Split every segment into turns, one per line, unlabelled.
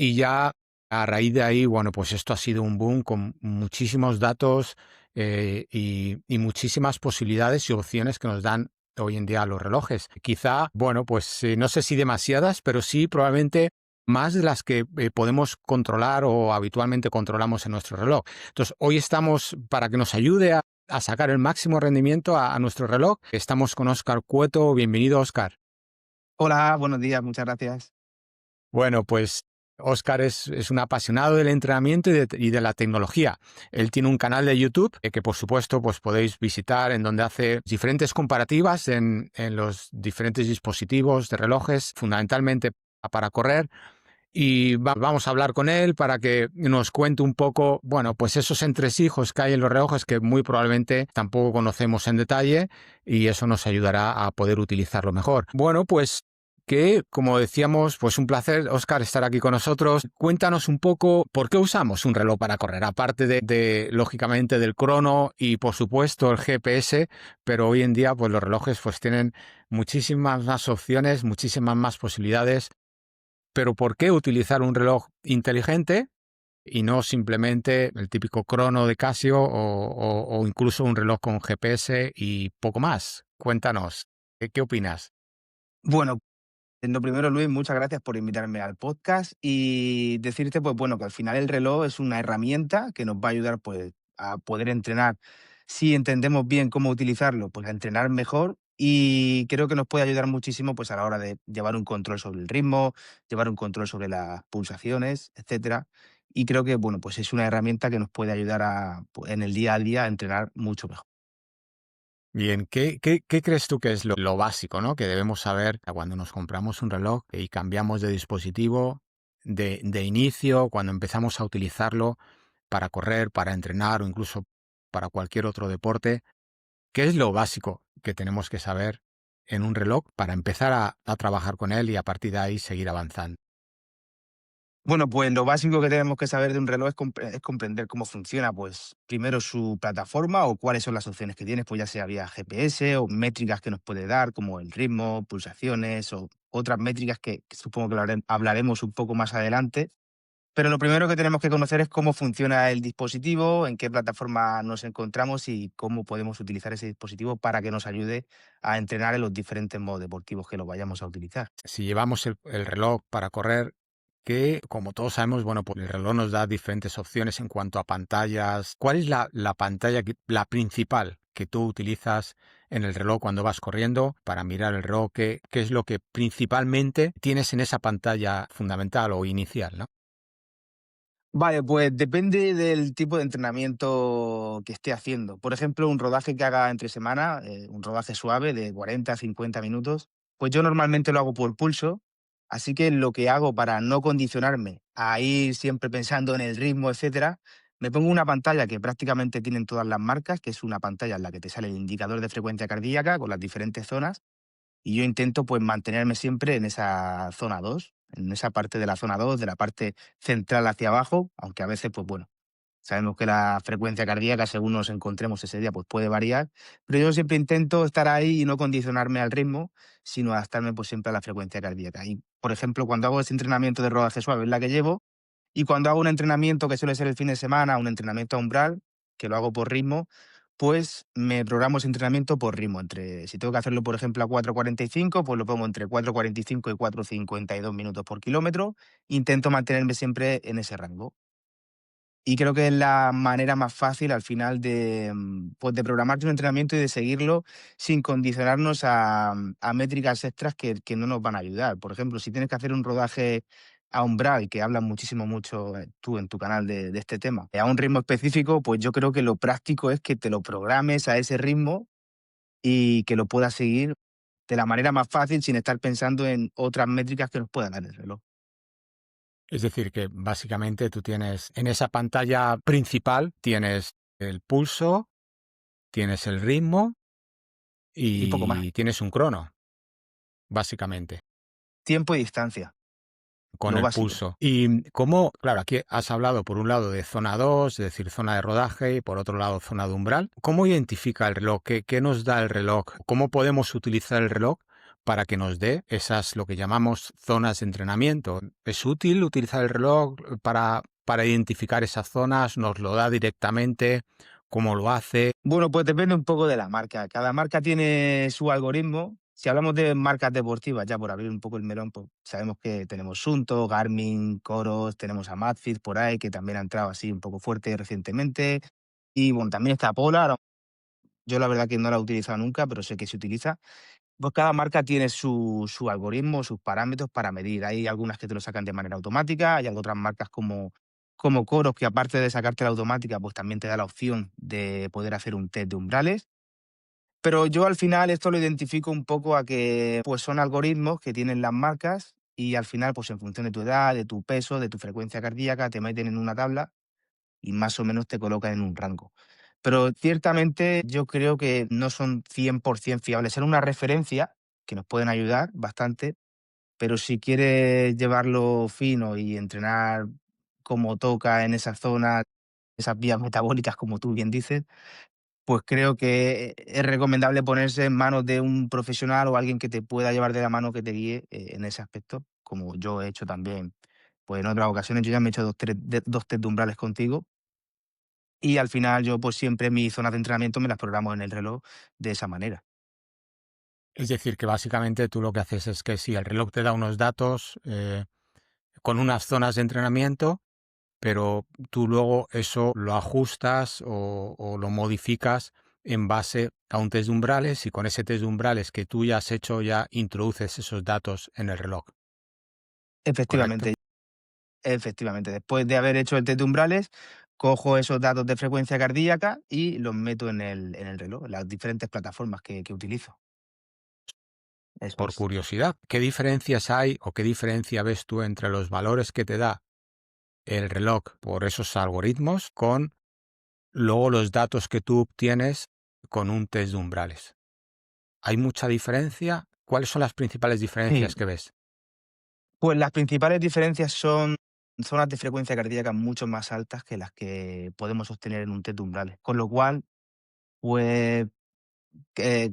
Y ya a raíz de ahí, bueno, pues esto ha sido un boom con muchísimos datos y muchísimas posibilidades y opciones que nos dan hoy en día los relojes. Quizá, bueno, pues no sé si demasiadas, pero sí probablemente más de las que podemos controlar o habitualmente controlamos en nuestro reloj. Entonces, hoy estamos para que nos ayude a sacar el máximo rendimiento a nuestro reloj. Estamos con Óscar Cueto. Bienvenido, Óscar.
Hola, buenos días, muchas gracias.
Bueno, pues Óscar es un apasionado del entrenamiento y de la tecnología. Él tiene un canal de YouTube que por supuesto pues podéis visitar, en donde hace diferentes comparativas en los diferentes dispositivos de relojes, fundamentalmente para correr. Y vamos a hablar con él para que nos cuente un poco, bueno, pues esos entresijos que hay en los relojes que muy probablemente tampoco conocemos en detalle, y eso nos ayudará a poder utilizarlo mejor. Bueno, pues que, como decíamos, pues un placer, Óscar, estar aquí con nosotros. Cuéntanos un poco por qué usamos un reloj para correr, aparte lógicamente, del crono y, por supuesto, el GPS, pero hoy en día, pues los relojes pues tienen muchísimas más opciones, muchísimas más posibilidades. Pero ¿por qué utilizar un reloj inteligente y no simplemente el típico crono de Casio o incluso un reloj con GPS y poco más? Cuéntanos, ¿qué opinas?
Bueno, lo primero, Luis, muchas gracias por invitarme al podcast y decirte, pues bueno, que al final el reloj es una herramienta que nos va a ayudar, pues, a poder entrenar. Si entendemos bien cómo utilizarlo, pues a entrenar mejor y creo que nos puede ayudar muchísimo, pues a la hora de llevar un control sobre el ritmo, llevar un control sobre las pulsaciones, etcétera. Y creo que, bueno, pues es una herramienta que nos puede ayudar pues, en el día a día a entrenar mucho mejor.
Bien, ¿qué crees tú que es lo básico, ¿no?, que debemos saber cuando nos compramos un reloj y cambiamos de dispositivo de inicio, cuando empezamos a utilizarlo para correr, para entrenar o incluso para cualquier otro deporte? ¿Qué es lo básico que tenemos que saber en un reloj para empezar a trabajar con él y a partir de ahí seguir avanzando?
Bueno, pues lo básico que tenemos que saber de un reloj es comprender cómo funciona, pues primero su plataforma o cuáles son las opciones que tienes, pues ya sea vía GPS o métricas que nos puede dar, como el ritmo, pulsaciones o otras métricas que supongo que hablaremos un poco más adelante. Pero lo primero que tenemos que conocer es cómo funciona el dispositivo, en qué plataforma nos encontramos y cómo podemos utilizar ese dispositivo para que nos ayude a entrenar en los diferentes modos deportivos que lo vayamos a utilizar.
Si llevamos el reloj para correr, que como todos sabemos, bueno, pues el reloj nos da diferentes opciones en cuanto a pantallas. ¿Cuál es la pantalla, la principal que tú utilizas en el reloj cuando vas corriendo para mirar el reloj? ¿Qué es lo que principalmente tienes en esa pantalla fundamental o inicial, ¿no?
Vale, pues depende del tipo de entrenamiento que esté haciendo. Por ejemplo, un rodaje que haga entre semana, un rodaje suave de 40 a 50 minutos, pues yo normalmente lo hago por pulso, así que lo que hago para no condicionarme a ir siempre pensando en el ritmo, etcétera, me pongo una pantalla que prácticamente tienen todas las marcas, que es una pantalla en la que te sale el indicador de frecuencia cardíaca con las diferentes zonas y yo intento, pues, mantenerme siempre en esa zona 2, en esa parte de la zona 2, de la parte central hacia abajo, aunque a veces, pues bueno, sabemos que la frecuencia cardíaca, según nos encontremos ese día, pues puede variar, pero yo siempre intento estar ahí y no condicionarme al ritmo, sino adaptarme, pues, siempre a la frecuencia cardíaca. Y, por ejemplo, cuando hago ese entrenamiento de rodaje suave, es la que llevo, y cuando hago un entrenamiento que suele ser el fin de semana, un entrenamiento a umbral, que lo hago por ritmo, pues me programo ese entrenamiento por ritmo. Si tengo que hacerlo, por ejemplo, a 4:45, pues lo pongo entre 4:45 y 4:52 minutos por kilómetro. Intento mantenerme siempre en ese rango. Y creo que es la manera más fácil al final pues de programarte un entrenamiento y de seguirlo sin condicionarnos a métricas extras que no nos van a ayudar. Por ejemplo, si tienes que hacer un rodaje a umbral, que hablas mucho tú en tu canal de este tema, a un ritmo específico, pues yo creo que lo práctico es que te lo programes a ese ritmo y que lo puedas seguir de la manera más fácil sin estar pensando en otras métricas que nos pueda dar el reloj.
Es decir, que básicamente tú tienes en esa pantalla principal, tienes el pulso, tienes el ritmo
Y poco más.
y tienes un crono, básicamente,
Tiempo y distancia,
con
lo
el
básico.
pulso. Y cómo, claro, aquí has hablado por un lado de zona 2, es decir, zona de rodaje, y por otro lado zona de umbral. ¿Cómo identifica el reloj? ¿Qué nos da el reloj? ¿Cómo podemos utilizar el reloj para que nos dé esas, lo que llamamos zonas de entrenamiento. ¿Es útil utilizar el reloj para identificar esas zonas? ¿Nos lo da directamente? ¿Cómo lo hace?
Bueno, pues depende un poco de la marca. Cada marca tiene su algoritmo. Si hablamos de marcas deportivas, ya por abrir un poco el melón, pues sabemos que tenemos Sunto, Garmin, Coros, tenemos a Amazfit por ahí, que también ha entrado así un poco fuerte recientemente. Y bueno, también está Polar. Yo la verdad que no la he utilizado nunca, pero sé que se utiliza. Pues cada marca tiene su algoritmo, sus parámetros para medir. Hay algunas que te lo sacan de manera automática, hay otras marcas como Coros, que aparte de sacarte la automática, pues también te da la opción de poder hacer un test de umbrales. Pero yo al final esto lo identifico un poco a que pues son algoritmos que tienen las marcas y al final, pues en función de tu edad, de tu peso, de tu frecuencia cardíaca, te meten en una tabla y más o menos te colocan en un rango. Pero ciertamente yo creo que no son 100% fiables. Son una referencia que nos pueden ayudar bastante, pero si quieres llevarlo fino y entrenar como toca en esa zona, esas vías metabólicas, como tú bien dices, pues creo que es recomendable ponerse en manos de un profesional o alguien que te pueda llevar de la mano, que te guíe en ese aspecto, como yo he hecho también. Pues en otras ocasiones yo ya me he hecho dos test de umbrales contigo y al final yo, pues, siempre mis zonas de entrenamiento me las programo en el reloj de esa manera.
Es decir, que básicamente tú lo que haces es que si el reloj te da unos datos con unas zonas de entrenamiento, pero tú luego eso lo ajustas o lo modificas en base a un test de umbrales y con ese test de umbrales que tú ya has hecho ya introduces esos datos en el reloj,
Efectivamente,
¿correcto?
efectivamente. Después de haber hecho el test de umbrales, cojo esos datos de frecuencia cardíaca y los meto en el reloj, en las diferentes plataformas que utilizo. Eso
Por
es.
curiosidad, ¿qué diferencias hay o qué diferencia ves tú entre los valores que te da el reloj por esos algoritmos con luego los datos que tú obtienes con un test de umbrales? ¿Hay mucha diferencia? ¿Cuáles son las principales
Sí,
diferencias que ves?
pues las principales diferencias son zonas de frecuencia cardíaca mucho más altas que las que podemos obtener en un test de umbrales. Con lo cual, pues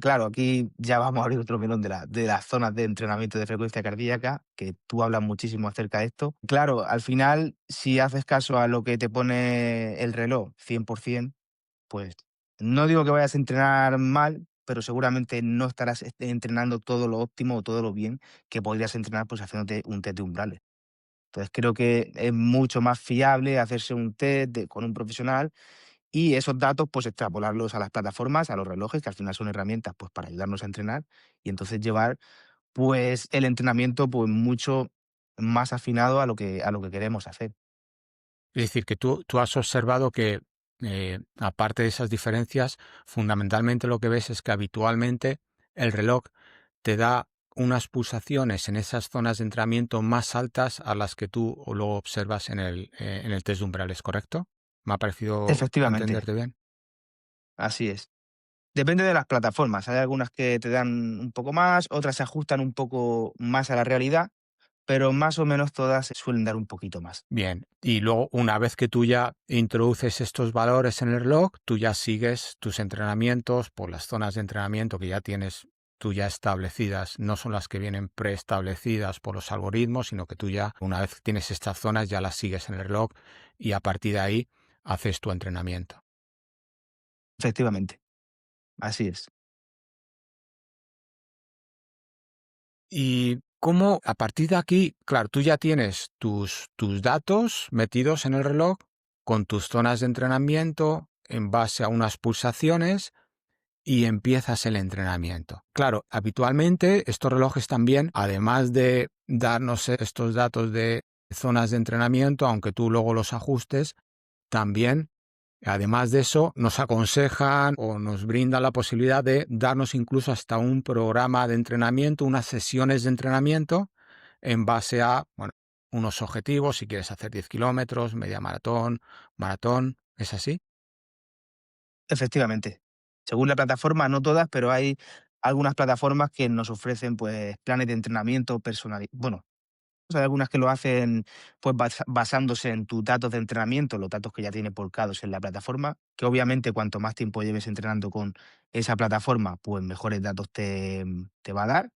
claro, aquí ya vamos a abrir otro melón de las zonas de entrenamiento de frecuencia cardíaca, que tú hablas muchísimo acerca de esto. Claro, al final, si haces caso a lo que te pone el reloj 100%, pues no digo que vayas a entrenar mal, pero seguramente no estarás entrenando todo lo óptimo o todo lo bien que podrías entrenar, pues haciéndote un test de umbrales. Entonces creo que es mucho más fiable hacerse un test con un profesional y esos datos, pues extrapolarlos a las plataformas, a los relojes, que al final son herramientas, pues para ayudarnos a entrenar y entonces llevar, pues el entrenamiento, pues mucho más afinado a lo que queremos hacer.
Es decir, que tú has observado que, aparte de esas diferencias, fundamentalmente lo que ves es que habitualmente el reloj te da unas pulsaciones en esas zonas de entrenamiento más altas a las que tú luego observas en el test de umbrales, ¿correcto? ¿Me ha parecido
Efectivamente,
entenderte bien?
así es. Depende de las plataformas. Hay algunas que te dan un poco más, otras se ajustan un poco más a la realidad, pero más o menos todas se suelen dar un poquito más.
Bien, y luego una vez que tú ya introduces estos valores en el reloj, tú ya sigues tus entrenamientos por las zonas de entrenamiento que ya tienes tú ya establecidas, no son las que vienen preestablecidas por los algoritmos, sino que tú ya, una vez que tienes estas zonas, ya las sigues en el reloj y a partir de ahí haces tu entrenamiento.
Efectivamente, así es.
Y cómo a partir de aquí, claro, tú ya tienes tus datos metidos en el reloj con tus zonas de entrenamiento en base a unas pulsaciones y empiezas el entrenamiento. Claro, habitualmente estos relojes también, además de darnos estos datos de zonas de entrenamiento, aunque tú luego los ajustes, también, además de eso, nos aconsejan o nos brindan la posibilidad de darnos incluso hasta un programa de entrenamiento, unas sesiones de entrenamiento en base a, bueno, unos objetivos, si quieres hacer 10 kilómetros, media maratón, maratón, ¿es así?
Efectivamente. Según la plataforma, no todas, pero hay algunas plataformas que nos ofrecen, pues, planes de entrenamiento bueno, hay algunas que lo hacen, pues, basándose en tus datos de entrenamiento, los datos que ya tienes volcados en la plataforma, que obviamente cuanto más tiempo lleves entrenando con esa plataforma, pues mejores datos te va a dar.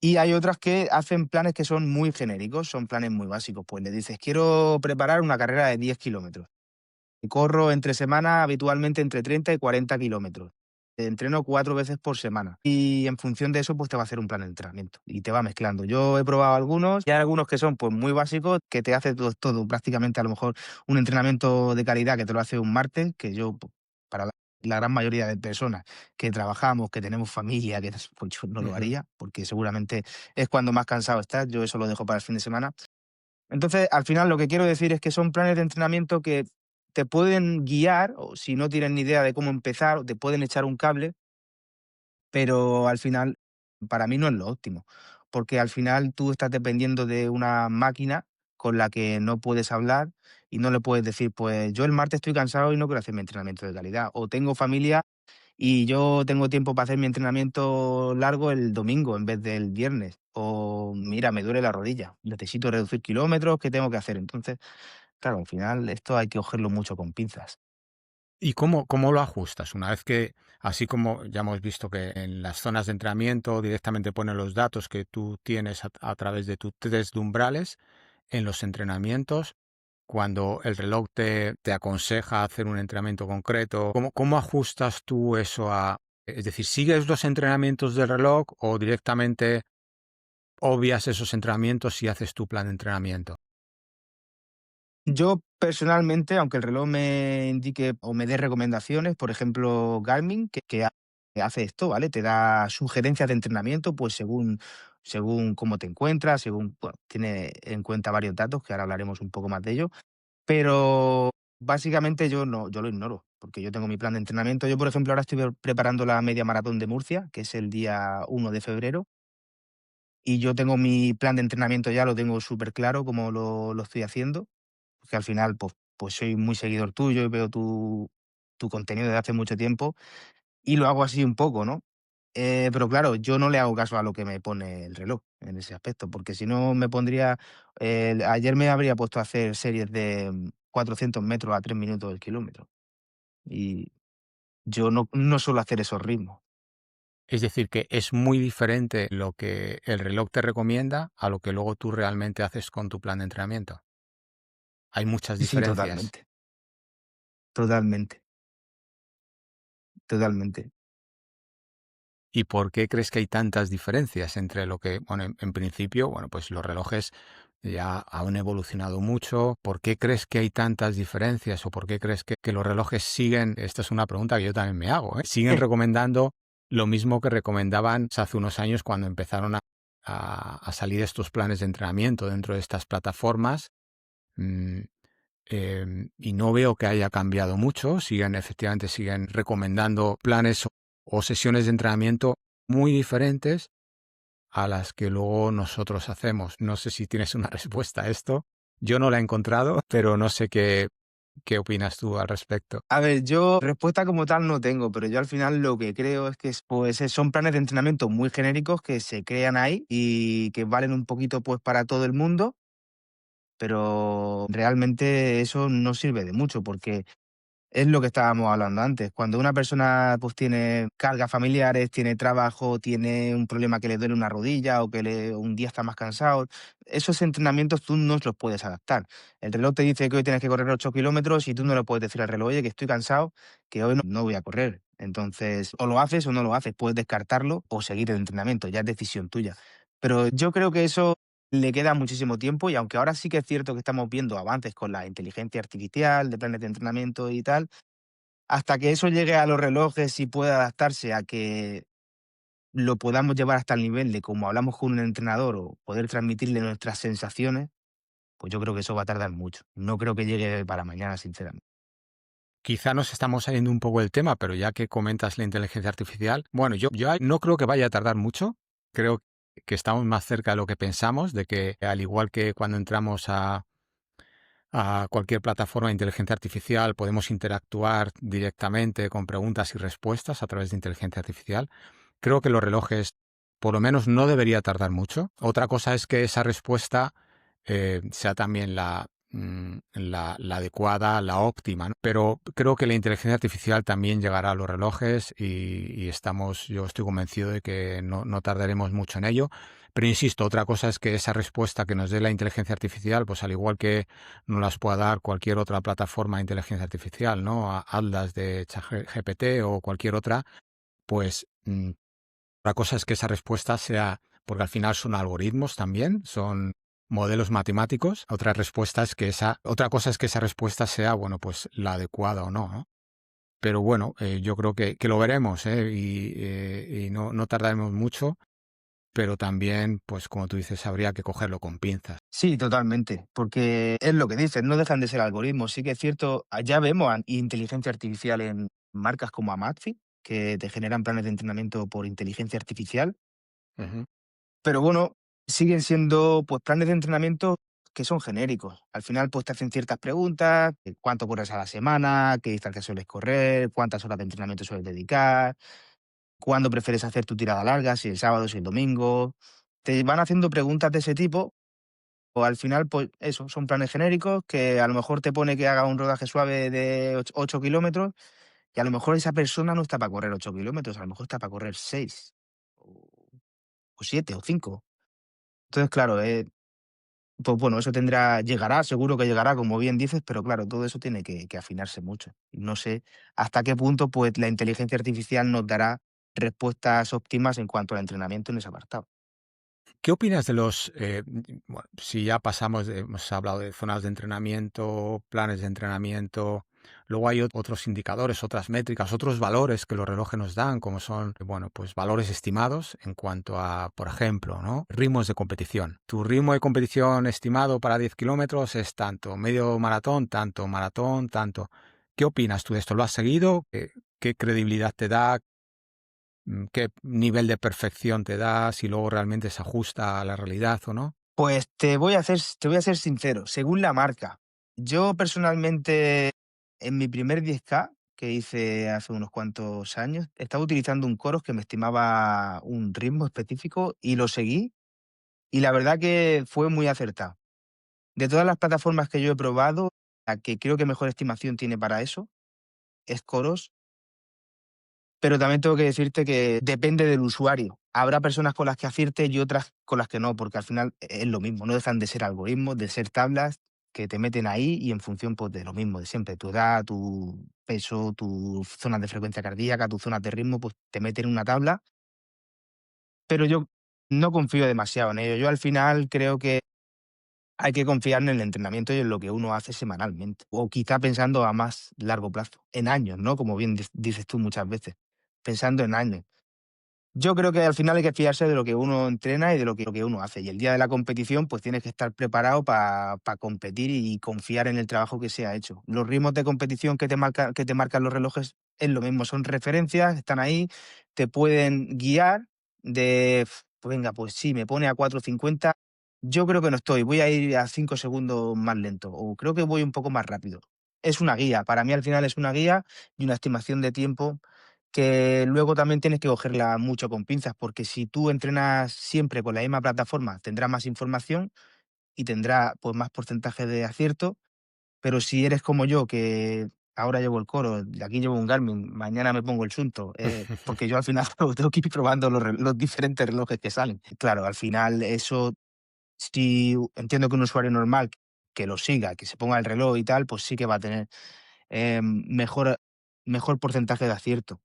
Y hay otras que hacen planes que son muy genéricos, son planes muy básicos. Pues le dices, quiero preparar una carrera de 10 kilómetros. Corro entre semana habitualmente entre 30 y 40 kilómetros. Entreno 4 veces por semana. Y en función de eso, pues te va a hacer un plan de entrenamiento. Y te va mezclando. Yo he probado algunos y hay algunos que son pues muy básicos, que te hace todo, prácticamente a lo mejor un entrenamiento de calidad que te lo hace un martes, que yo, para la gran mayoría de personas que trabajamos, que tenemos familia, pues yo no lo
Ujú.
haría, porque seguramente es cuando más cansado estás. Yo eso lo dejo para el fin de semana. Entonces, al final lo que quiero decir es que son planes de entrenamiento que te pueden guiar, o si no tienes ni idea de cómo empezar, o te pueden echar un cable, pero al final para mí no es lo óptimo, porque al final tú estás dependiendo de una máquina con la que no puedes hablar y no le puedes decir, pues yo el martes estoy cansado y no quiero hacer mi entrenamiento de calidad, o tengo familia y yo tengo tiempo para hacer mi entrenamiento largo el domingo en vez del viernes. O mira, me duele la rodilla, necesito reducir kilómetros, ¿qué tengo que hacer? Entonces, claro, al final esto hay que cogerlo mucho con pinzas.
¿Y cómo lo ajustas? Una vez que, así como ya hemos visto que en las zonas de entrenamiento directamente pone los datos que tú tienes a través de tu test de umbrales, en los entrenamientos, cuando el reloj te aconseja hacer un entrenamiento concreto, ¿cómo ajustas tú eso a... Es decir, ¿sigues los entrenamientos del reloj o directamente obvias esos entrenamientos y haces tu plan de entrenamiento?
Yo personalmente, aunque el reloj me indique o me dé recomendaciones, por ejemplo, Garmin, que hace esto, ¿vale? Te da sugerencias de entrenamiento, pues según cómo te encuentras, según, bueno, tiene en cuenta varios datos, que ahora hablaremos un poco más de ello. Pero básicamente yo no, yo lo ignoro, porque yo tengo mi plan de entrenamiento. Yo, por ejemplo, ahora estoy preparando la media maratón de Murcia, que es el día 1 de febrero, y yo tengo mi plan de entrenamiento ya, lo tengo súper claro cómo lo estoy haciendo, porque al final, pues soy muy seguidor tuyo y veo tu contenido desde hace mucho tiempo y lo hago así un poco, ¿no? Pero claro, yo no le hago caso a lo que me pone el reloj en ese aspecto, porque si no me pondría, ayer me habría puesto a hacer series de 400 metros a 3 minutos el kilómetro y yo no suelo hacer esos ritmos.
Es decir, que es muy diferente lo que el reloj te recomienda a lo que luego tú realmente haces con tu plan de entrenamiento. Hay muchas
Sí,
diferencias.
totalmente, totalmente, totalmente.
¿Y por qué crees que hay tantas diferencias entre lo que, bueno, en principio, bueno, pues los relojes ya han evolucionado mucho? ¿Por qué crees que hay tantas diferencias o por qué crees que los relojes siguen? Esta es una pregunta que yo también me hago, ¿eh? Siguen recomendando lo mismo que recomendaban hace unos años cuando empezaron a salir estos planes de entrenamiento dentro de estas plataformas. Mm, y no veo que haya cambiado mucho. Efectivamente, siguen recomendando planes o sesiones de entrenamiento muy diferentes a las que luego nosotros hacemos. No sé si tienes una respuesta a esto. Yo no la he encontrado, pero no sé qué opinas tú al respecto.
A ver, yo respuesta como tal no tengo, pero yo al final lo que creo es que pues, son planes de entrenamiento muy genéricos que se crean ahí y que valen un poquito pues para todo el mundo, pero realmente eso no sirve de mucho porque es lo que estábamos hablando antes. Cuando una persona pues tiene cargas familiares, tiene trabajo, tiene un problema que le duele una rodilla o que un día está más cansado, esos entrenamientos tú no los puedes adaptar. El reloj te dice que hoy tienes que correr 8 kilómetros y tú no le puedes decir al reloj, oye, que estoy cansado, que hoy no voy a correr. Entonces, o lo haces o no lo haces, puedes descartarlo o seguir el entrenamiento, ya es decisión tuya. Pero yo creo que eso le queda muchísimo tiempo y aunque ahora sí que es cierto que estamos viendo avances con la inteligencia artificial, de planes de entrenamiento y tal, hasta que eso llegue a los relojes y pueda adaptarse a que lo podamos llevar hasta el nivel de como hablamos con un entrenador o poder transmitirle nuestras sensaciones, pues yo creo que eso va a tardar mucho. No creo que llegue para mañana, sinceramente.
Quizá nos estamos saliendo un poco del tema, pero ya que comentas la inteligencia artificial, bueno, yo no creo que vaya a tardar mucho. Creo que estamos más cerca de lo que pensamos, de que al igual que cuando entramos a cualquier plataforma de inteligencia artificial, podemos interactuar directamente con preguntas y respuestas a través de inteligencia artificial. Creo que los relojes, por lo menos, no debería tardar mucho. Otra cosa es que esa respuesta sea también la adecuada, la óptima, ¿no? Pero creo que la inteligencia artificial también llegará a los relojes y yo estoy convencido de que no tardaremos mucho en ello. Pero insisto, otra cosa es que esa respuesta que nos dé la inteligencia artificial, pues al igual que nos las pueda dar cualquier otra plataforma de inteligencia artificial, ¿no? Atlas de ChatGPT o cualquier otra, pues otra cosa es que esa respuesta sea, porque al final son algoritmos también, son modelos matemáticos. Otra cosa es que esa respuesta sea, bueno, pues la adecuada o no, ¿no? Pero bueno, yo creo que lo veremos, ¿eh? Y no tardaremos mucho, pero también, pues como tú dices, habría que cogerlo con pinzas.
Sí, totalmente, porque es lo que dices, no dejan de ser algoritmos. Sí que es cierto, ya vemos inteligencia artificial en marcas como Amazfit, que te generan planes de entrenamiento por inteligencia artificial,
Ujú.
pero bueno, siguen siendo pues planes de entrenamiento que son genéricos. Al final, pues te hacen ciertas preguntas, cuánto corres a la semana, qué distancia sueles correr, cuántas horas de entrenamiento sueles dedicar, cuándo prefieres hacer tu tirada larga, si el sábado, si el domingo. Te van haciendo preguntas de ese tipo. O al final, pues eso, son planes genéricos que a lo mejor te pone que haga un rodaje suave de 8 kilómetros y a lo mejor esa persona no está para correr 8 kilómetros, a lo mejor está para correr 6 o 7 o 5. Entonces, claro, pues bueno, eso llegará, seguro que llegará, como bien dices, pero claro, todo eso tiene que afinarse mucho. Y no sé hasta qué punto pues la inteligencia artificial nos dará respuestas óptimas en cuanto al entrenamiento en ese apartado.
¿Qué opinas de bueno, si ya hemos hablado de zonas de entrenamiento, planes de entrenamiento, luego hay otros indicadores, otras métricas, otros valores que los relojes nos dan, como son, bueno, pues valores estimados en cuanto a, por ejemplo, ¿no? Ritmos de competición. Tu ritmo de competición estimado para 10 kilómetros es tanto, medio maratón, tanto, maratón, tanto. ¿Qué opinas tú de esto? ¿Lo has seguido? ¿Qué credibilidad te da? ¿Qué nivel de perfección te da? Si luego realmente se ajusta a la realidad o no.
Pues te voy a ser sincero, según la marca. Yo personalmente, en mi primer 10K que hice hace unos cuantos años, estaba utilizando un Coros que me estimaba un ritmo específico y lo seguí, y la verdad que fue muy acertado. De todas las plataformas que yo he probado, la que creo que mejor estimación tiene para eso es Coros. Pero también tengo que decirte que depende del usuario. Habrá personas con las que acierte y otras con las que no, porque al final es lo mismo, no dejan de ser algoritmos, de ser tablas que te meten ahí y en función, pues, de lo mismo de siempre, tu edad, tu peso, tus zonas de frecuencia cardíaca, tus zonas de ritmo, pues te meten en una tabla, pero yo no confío demasiado en ello. Yo al final creo que hay que confiar en el entrenamiento y en lo que uno hace semanalmente, o quizá pensando a más largo plazo, en años, ¿no? Como bien dices tú muchas veces, pensando en años. Yo creo que al final hay que fiarse de lo que uno entrena y de lo que uno hace. Y el día de la competición, pues tienes que estar preparado para competir y confiar en el trabajo que se ha hecho. Los ritmos de competición que te marcan los relojes es lo mismo, son referencias, están ahí, te pueden guiar pues venga, pues sí, me pone a 4:50, yo creo que no estoy, voy a ir a 5 segundos más lento, o creo que voy un poco más rápido. Es una guía, para mí al final es una guía y una estimación de tiempo que luego también tienes que cogerla mucho con pinzas, porque si tú entrenas siempre con la misma plataforma, tendrás más información y tendrá pues más porcentaje de acierto, pero si eres como yo, que ahora llevo el Coro, de aquí llevo un Garmin, mañana me pongo el Sunto, porque yo al final tengo que ir probando los diferentes relojes que salen. Claro, al final eso, si entiendo que un usuario normal que lo siga, que se ponga el reloj y tal, pues sí que va a tener mejor porcentaje de acierto.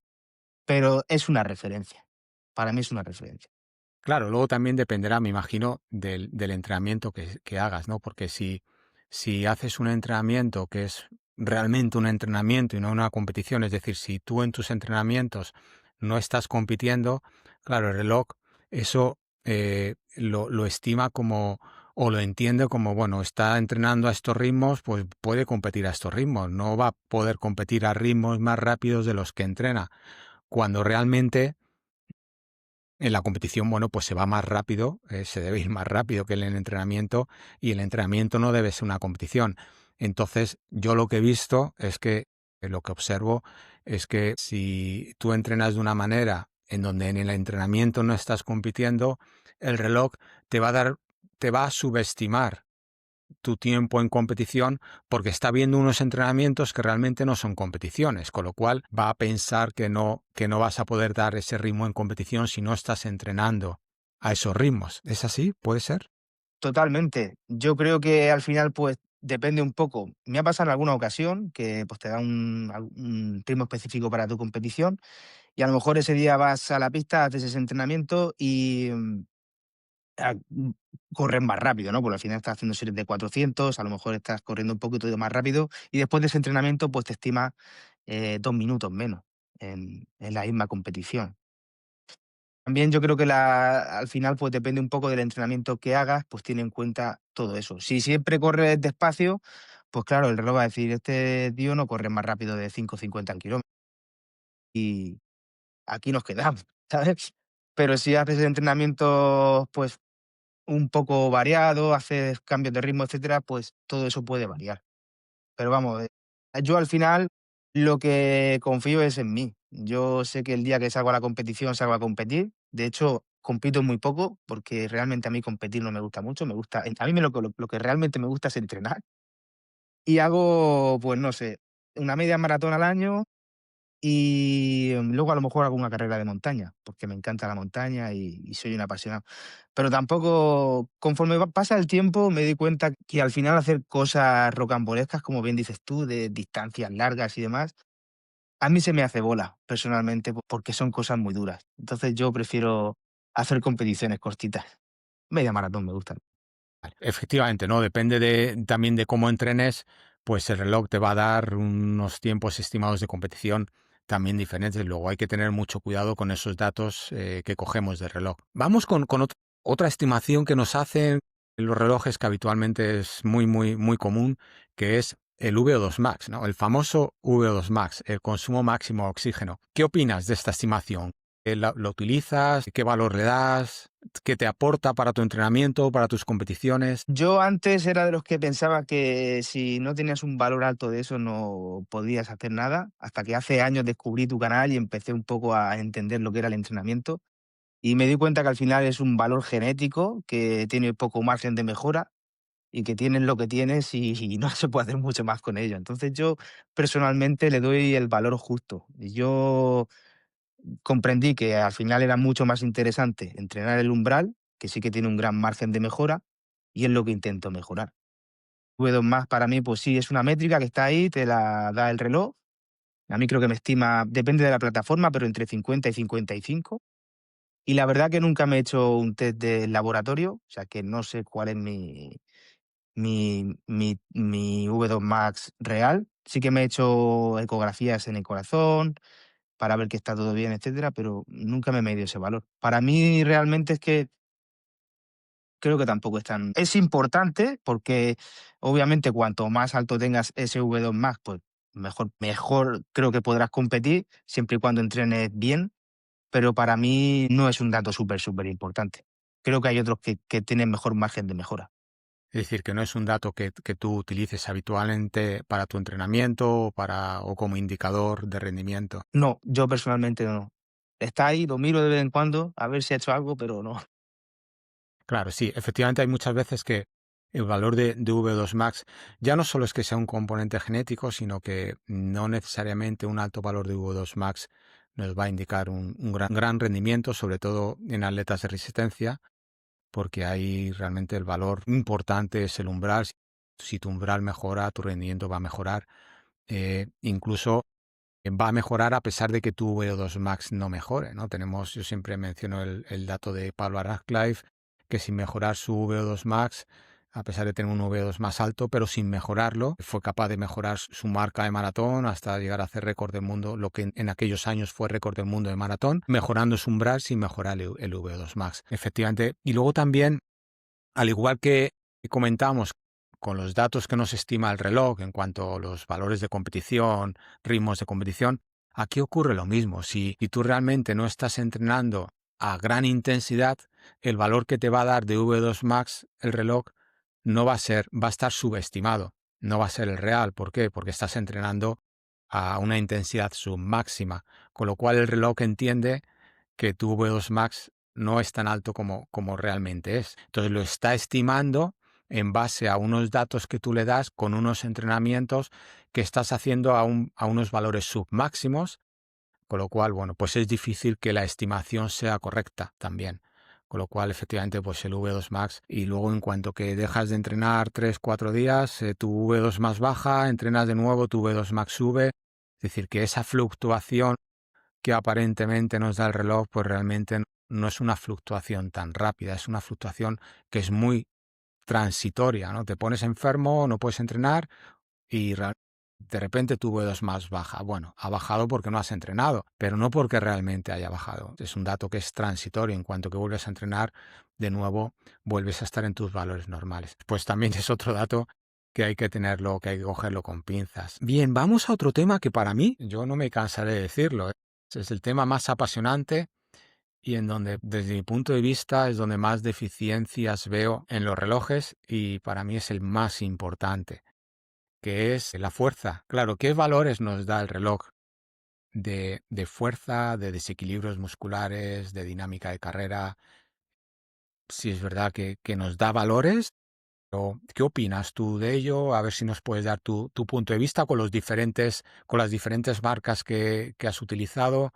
Pero es una referencia. Para mí es una referencia.
Claro, luego también dependerá, me imagino, del entrenamiento que hagas, ¿no? Porque si haces un entrenamiento que es realmente un entrenamiento y no una competición, es decir, si tú en tus entrenamientos no estás compitiendo, claro, el reloj eso lo estima como o lo entiende como, bueno, está entrenando a estos ritmos, pues puede competir a estos ritmos, no va a poder competir a ritmos más rápidos de los que entrena, cuando realmente en la competición, bueno, pues se va más rápido, se debe ir más rápido que en el entrenamiento y el entrenamiento no debe ser una competición. Entonces, yo lo que he visto es que, lo que observo es que si tú entrenas de una manera en donde en el entrenamiento no estás compitiendo, el reloj te va a subestimar tu tiempo en competición porque está viendo unos entrenamientos que realmente no son competiciones, con lo cual va a pensar que no vas a poder dar ese ritmo en competición si no estás entrenando a esos ritmos. ¿Es así? ¿Puede ser?
Totalmente. Yo creo que al final, pues, depende un poco. Me ha pasado en alguna ocasión que, pues, te da un ritmo específico para tu competición y a lo mejor ese día vas a la pista, haces ese entrenamiento y, ah, mm, corres más rápido, ¿no? Porque al final estás haciendo series de 400, a lo mejor estás corriendo un poquito más rápido y después de ese entrenamiento, pues, te estima 2 minutos menos en la misma competición. También yo creo que al final, pues depende un poco del entrenamiento que hagas, pues tiene en cuenta todo eso. Si siempre corres despacio, pues claro, el reloj va a decir, este tío no corre más rápido de 5,50 kilómetros y aquí nos quedamos, ¿sabes? Pero si haces entrenamientos, pues un poco variado, haces cambios de ritmo, etcétera, pues todo eso puede variar. Pero vamos, yo al final lo que confío es en mí. Yo sé que el día que salgo a la competición, salgo a competir. De hecho, compito muy poco porque realmente a mí competir no me gusta mucho. Me gusta, a mí lo que realmente me gusta es entrenar. Y hago, pues no sé, una media maratón al año y luego a lo mejor hago una carrera de montaña, porque me encanta la montaña y soy un apasionado. Pero tampoco, conforme pasa el tiempo, me di cuenta que al final hacer cosas rocambolescas, como bien dices tú, de distancias largas y demás, a mí se me hace bola, personalmente, porque son cosas muy duras. Entonces yo prefiero hacer competiciones cortitas. Media maratón me gustan.
Efectivamente, ¿no? Depende también de cómo entrenes, pues el reloj te va a dar unos tiempos estimados de competición también diferentes. Luego hay que tener mucho cuidado con esos datos que cogemos del reloj. Vamos con otra estimación que nos hacen los relojes que habitualmente es muy común, que es el VO2 max, ¿no? El famoso VO2 max, el consumo máximo de oxígeno. ¿Qué opinas de esta estimación? ¿Lo utilizas? ¿Qué valor le das? ¿Qué te aporta para tu entrenamiento, para tus competiciones?
Yo antes era de los que pensaba que si no tenías un valor alto de eso no podías hacer nada, hasta que hace años descubrí tu canal y empecé un poco a entender lo que era el entrenamiento y me di cuenta que al final es un valor genético que tiene poco margen de mejora y que tienes lo que tienes y no se puede hacer mucho más con ello. Entonces yo personalmente le doy el valor justo. Y yo comprendí que al final era mucho más interesante entrenar el umbral, que sí que tiene un gran margen de mejora, y es lo que intento mejorar. V2 más para mí, pues sí, es una métrica que está ahí, te la da el reloj. A mí creo que me estima, depende de la plataforma, pero entre 50 y 55. Y la verdad que nunca me he hecho un test de laboratorio, o sea que no sé cuál es mi V2 Max real. Sí que me he hecho ecografías en el corazón para ver que está todo bien, etcétera, pero nunca me he medido ese valor. Para mí realmente es que creo que tampoco es tan es importante porque obviamente cuanto más alto tengas ese V2 Max, pues mejor creo que podrás competir siempre y cuando entrenes bien, pero para mí no es un dato súper importante. Creo que hay otros que tienen mejor margen de mejora.
Es decir, que no es un dato que tú utilices habitualmente para tu entrenamiento o como indicador de rendimiento.
No, yo personalmente no. Está ahí, lo miro de vez en cuando, a ver si ha hecho algo, pero no.
Claro, sí, efectivamente hay muchas veces que el valor de V2 max ya no solo es que sea un componente genético, sino que no necesariamente un alto valor de V2 max nos va a indicar un gran rendimiento, sobre todo en atletas de resistencia, porque ahí realmente el valor importante es el umbral. Si tu umbral mejora, tu rendimiento va a mejorar. Incluso va a mejorar a pesar de que tu VO2 max no mejore, ¿no? Yo siempre menciono el dato de Pablo Radcliffe, que sin mejorar su VO2 max, a pesar de tener un VO2 más alto, pero sin mejorarlo, fue capaz de mejorar su marca de maratón hasta llegar a hacer récord del mundo, lo que en aquellos años fue récord del mundo de maratón, mejorando su umbral sin mejorar el VO2 max. Efectivamente. Y luego también, al igual que comentamos con los datos que nos estima el reloj en cuanto a los valores de competición, ritmos de competición, aquí ocurre lo mismo. Si tú realmente no estás entrenando a gran intensidad, el valor que te va a dar de V2 Max el reloj no va a ser, va a estar subestimado, no va a ser el real. ¿Por qué? Porque estás entrenando a una intensidad submáxima, con lo cual el reloj entiende que tu V2 Max no es tan alto como realmente es. Entonces lo está estimando en base a unos datos que tú le das con unos entrenamientos que estás haciendo a unos valores submáximos, con lo cual, bueno, pues es difícil que la estimación sea correcta también. Con lo cual, efectivamente, pues el V2 Max, y luego en cuanto que dejas de entrenar 3, 4 días, tu V2 Max baja, entrenas de nuevo, tu V2 Max sube. Es decir, que esa fluctuación que aparentemente nos da el reloj, pues realmente no es una fluctuación tan rápida, es una fluctuación que es muy transitoria, ¿no? Te pones enfermo, no puedes entrenar y de repente tu V2 más baja. Bueno, ha bajado porque no has entrenado, pero no porque realmente haya bajado. Es un dato que es transitorio. En cuanto que vuelves a entrenar, de nuevo vuelves a estar en tus valores normales. Pues también es otro dato que hay que tenerlo, que hay que cogerlo con pinzas. Bien, vamos a otro tema que para mí, yo no me cansaré de decirlo, es el tema más apasionante y en donde, desde mi punto de vista, es donde más deficiencias veo en los relojes y para mí es el más importante, que es la fuerza. Claro, ¿qué valores nos da el reloj de fuerza, de desequilibrios musculares, de dinámica de carrera? Si es verdad que nos da valores, pero ¿qué opinas tú de ello? A ver si nos puedes dar tu punto de vista con las diferentes marcas que has utilizado.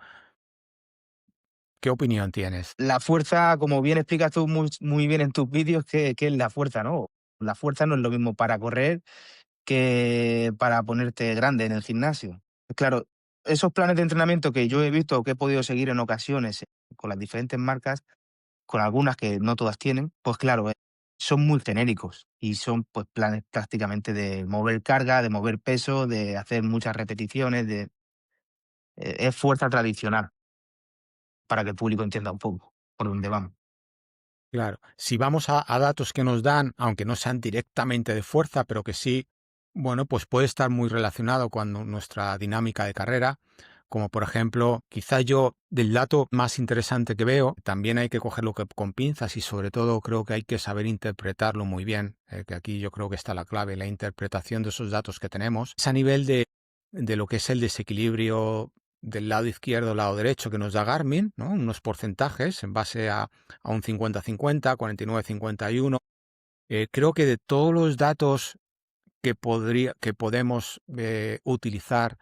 ¿Qué opinión tienes?
La fuerza, como bien explicas tú muy bien en tus vídeos, ¿qué es la fuerza, no? La fuerza no es lo mismo para correr que para ponerte grande en el gimnasio. Claro, esos planes de entrenamiento que yo he visto o que he podido seguir en ocasiones con las diferentes marcas, con algunas que no todas tienen, pues claro, son muy genéricos y son pues planes prácticamente de mover carga, de mover peso, de hacer muchas repeticiones, es fuerza tradicional, para que el público entienda un poco por dónde vamos.
Claro, si vamos a datos que nos dan, aunque no sean directamente de fuerza, pero que sí, bueno, pues puede estar muy relacionado con nuestra dinámica de carrera, como por ejemplo, quizá yo del dato más interesante que veo, también hay que cogerlo con pinzas y sobre todo creo que hay que saber interpretarlo muy bien, que aquí yo creo que está la clave, la interpretación de esos datos que tenemos, es a nivel de lo que es el desequilibrio del lado izquierdo, lado derecho que nos da Garmin, ¿no? Unos porcentajes en base a un 50-50, 49-51. Creo que de todos los datos que podemos utilizar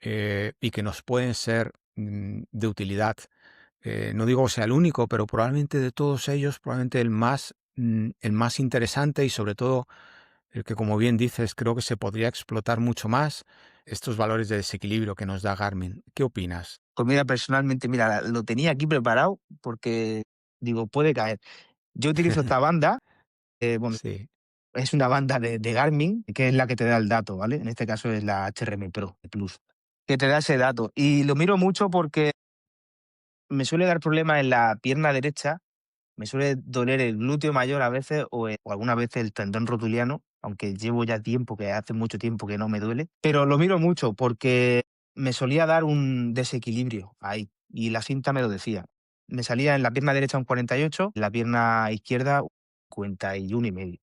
y que nos pueden ser de utilidad, no digo sea el único, pero probablemente de todos ellos, probablemente el más interesante y sobre todo el que, como bien dices, creo que se podría explotar mucho más, estos valores de desequilibrio que nos da Garmin. ¿Qué opinas?
Pues mira, personalmente, mira, lo tenía aquí preparado porque digo, puede caer. Yo utilizo esta banda, bueno,
Sí.
es una banda de Garmin, que es la que te da el dato, ¿vale? En este caso es la HRM Pro Plus, que te da ese dato. Y lo miro mucho porque me suele dar problemas en la pierna derecha, me suele doler el glúteo mayor a veces o algunas veces el tendón rotuliano, aunque llevo ya tiempo, que hace mucho tiempo que no me duele. Pero lo miro mucho porque me solía dar un desequilibrio ahí y la cinta me lo decía. Me salía en la pierna derecha un 48, en la pierna izquierda un 51,5.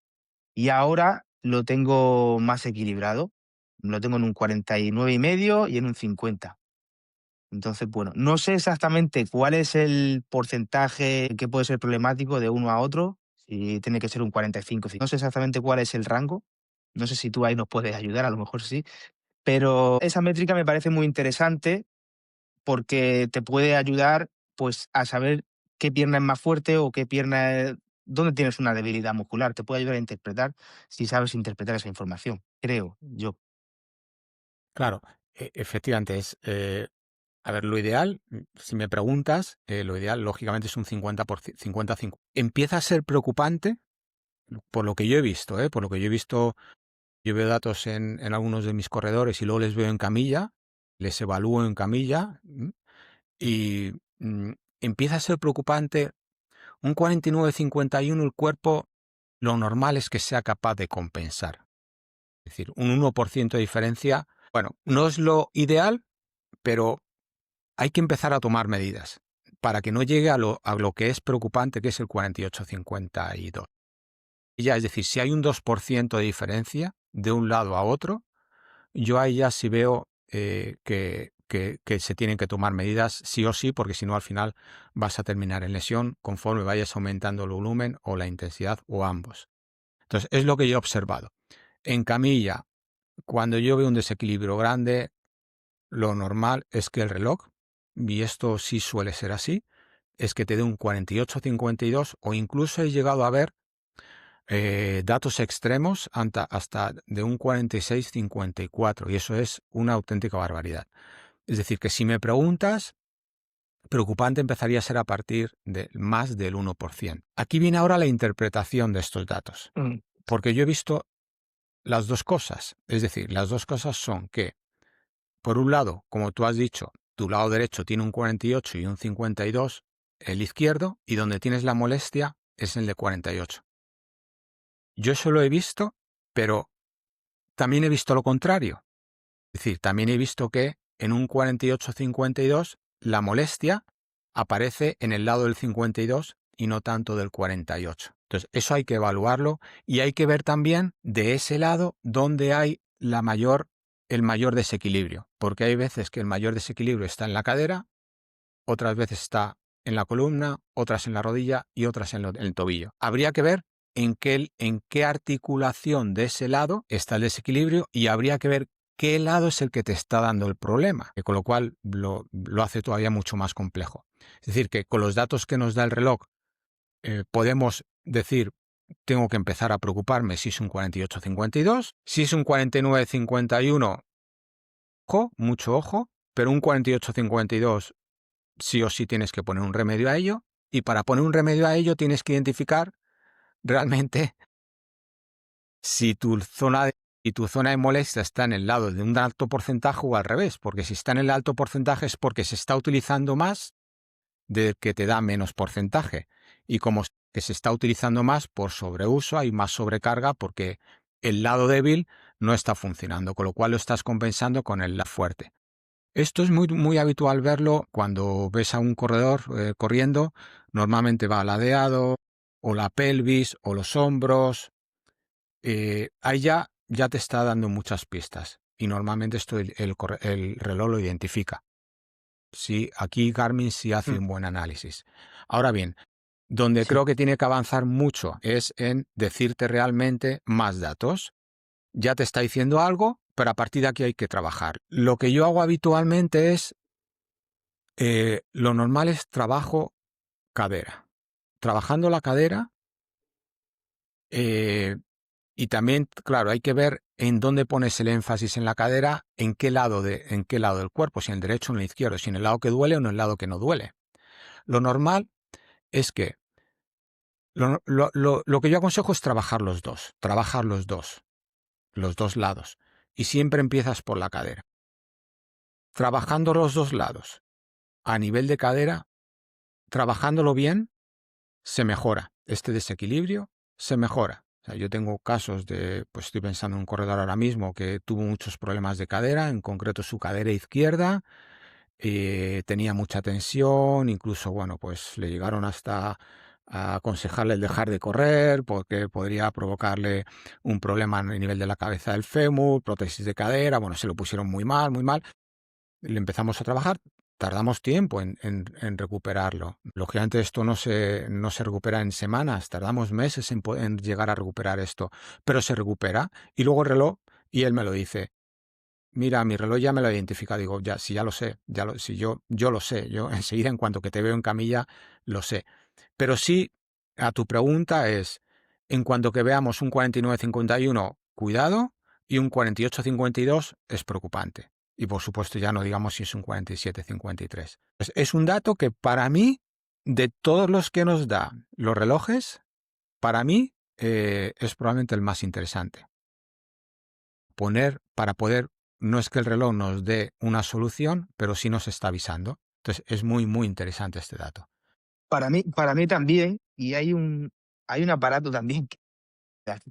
Y ahora lo tengo más equilibrado. Lo tengo en un 49,5 y en un 50. Entonces, bueno, no sé exactamente cuál es el porcentaje que puede ser problemático de uno a otro, si tiene que ser un 45. No sé exactamente cuál es el rango. No sé si tú ahí nos puedes ayudar, a lo mejor sí. Pero esa métrica me parece muy interesante porque te puede ayudar, pues, a saber qué pierna es más fuerte o qué dónde tienes una debilidad muscular. Te puede ayudar a interpretar si sabes interpretar esa información, creo yo.
Claro, efectivamente a ver, lo ideal, si me preguntas, lo ideal lógicamente es un 50-50. Empieza a ser preocupante por lo que yo he visto, por lo que yo he visto, yo veo datos en algunos de mis corredores y luego les veo en camilla, les evalúo en camilla y empieza a ser preocupante. Un 49-51 el cuerpo, lo normal es que sea capaz de compensar. Es decir, un 1% de diferencia, bueno, no es lo ideal, pero hay que empezar a tomar medidas para que no llegue a lo que es preocupante, que es el 48-52. Y ya, es decir, si hay un 2% de diferencia de un lado a otro, yo ahí ya sí veo que se tienen que tomar medidas sí o sí, porque si no al final vas a terminar en lesión conforme vayas aumentando el volumen o la intensidad o ambos. Entonces, es lo que yo he observado. En camilla, cuando yo veo un desequilibrio grande, lo normal es que el reloj, y esto sí suele ser así, es que te dé un 48-52 o incluso he llegado a ver datos extremos hasta de un 46-54 y eso es una auténtica barbaridad. Es decir, que si me preguntas, preocupante empezaría a ser a partir de más del 1%. Aquí viene ahora la interpretación de estos datos,
Mm,
porque yo he visto las dos cosas. Es decir, las dos cosas son que, por un lado, como tú has dicho, tu lado derecho tiene un 48 y un 52, el izquierdo, y donde tienes la molestia es el de 48. Yo eso lo he visto, pero también he visto lo contrario. Es decir, también he visto que en un 48-52 la molestia aparece en el lado del 52 y no tanto del 48. Entonces, eso hay que evaluarlo y hay que ver también de ese lado dónde hay el mayor desequilibrio, porque hay veces que el mayor desequilibrio está en la cadera, otras veces está en la columna, otras en la rodilla y otras en el tobillo. Habría que ver en qué articulación de ese lado está el desequilibrio y habría que ver qué lado es el que te está dando el problema, que con lo cual lo hace todavía mucho más complejo. Es decir, que con los datos que nos da el reloj podemos decir, tengo que empezar a preocuparme si es un 48-52, si es un 49-51, ojo, mucho ojo, pero un 48-52 sí o sí tienes que poner un remedio a ello, y para poner un remedio a ello tienes que identificar realmente si tu zona de molestia está en el lado de un alto porcentaje o al revés, porque si está en el alto porcentaje es porque se está utilizando más del que te da menos porcentaje, y como que se está utilizando más por sobreuso, hay más sobrecarga porque el lado débil no está funcionando, con lo cual lo estás compensando con el lado fuerte. Esto es muy, muy habitual verlo cuando ves a un corredor corriendo, normalmente va ladeado, o la pelvis, o los hombros. Ahí ya te está dando muchas pistas, y normalmente esto el reloj lo identifica. Sí, aquí Garmin sí hace
mm.
un buen análisis. Ahora bien, donde
Sí.
creo que tiene que avanzar mucho es en decirte realmente más datos. Ya te está diciendo algo, pero a partir de aquí hay que trabajar. Lo que yo hago habitualmente es lo normal es trabajo cadera. Trabajando la cadera, eh, y también, claro, hay que ver en dónde pones el énfasis en la cadera, en qué lado del cuerpo, si en el derecho o en el izquierdo, si en el lado que duele o en el lado que no duele. Lo normal es que lo que yo aconsejo es trabajar los dos lados. Y siempre empiezas por la cadera. Trabajando los dos lados a nivel de cadera, trabajándolo bien, se mejora. Este desequilibrio se mejora. O sea, yo tengo casos pues estoy pensando en un corredor ahora mismo que tuvo muchos problemas de cadera, en concreto su cadera izquierda, tenía mucha tensión, incluso, bueno, pues le llegaron hasta a aconsejarle el dejar de correr porque podría provocarle un problema a nivel de la cabeza del fémur, prótesis de cadera, bueno, se lo pusieron muy mal, muy mal. Le empezamos a trabajar, tardamos tiempo en recuperarlo. Lógicamente esto no se recupera en semanas, tardamos meses en llegar a recuperar esto, pero se recupera y luego el reloj, y él me lo dice, mira, mi reloj ya me lo identifica, digo, ya, si ya lo sé, si yo lo sé, yo enseguida en cuanto que te veo en camilla, lo sé. Pero sí, a tu pregunta es, en cuanto que veamos un 49-51, cuidado, y un 48-52 es preocupante. Y por supuesto ya no digamos si es un 47-53. Es un dato que para mí, de todos los que nos da los relojes, para mí es probablemente el más interesante. Para poder, no es que el reloj nos dé una solución, pero sí nos está avisando. Entonces es muy, muy interesante este dato.
Para mí también, y hay un aparato también que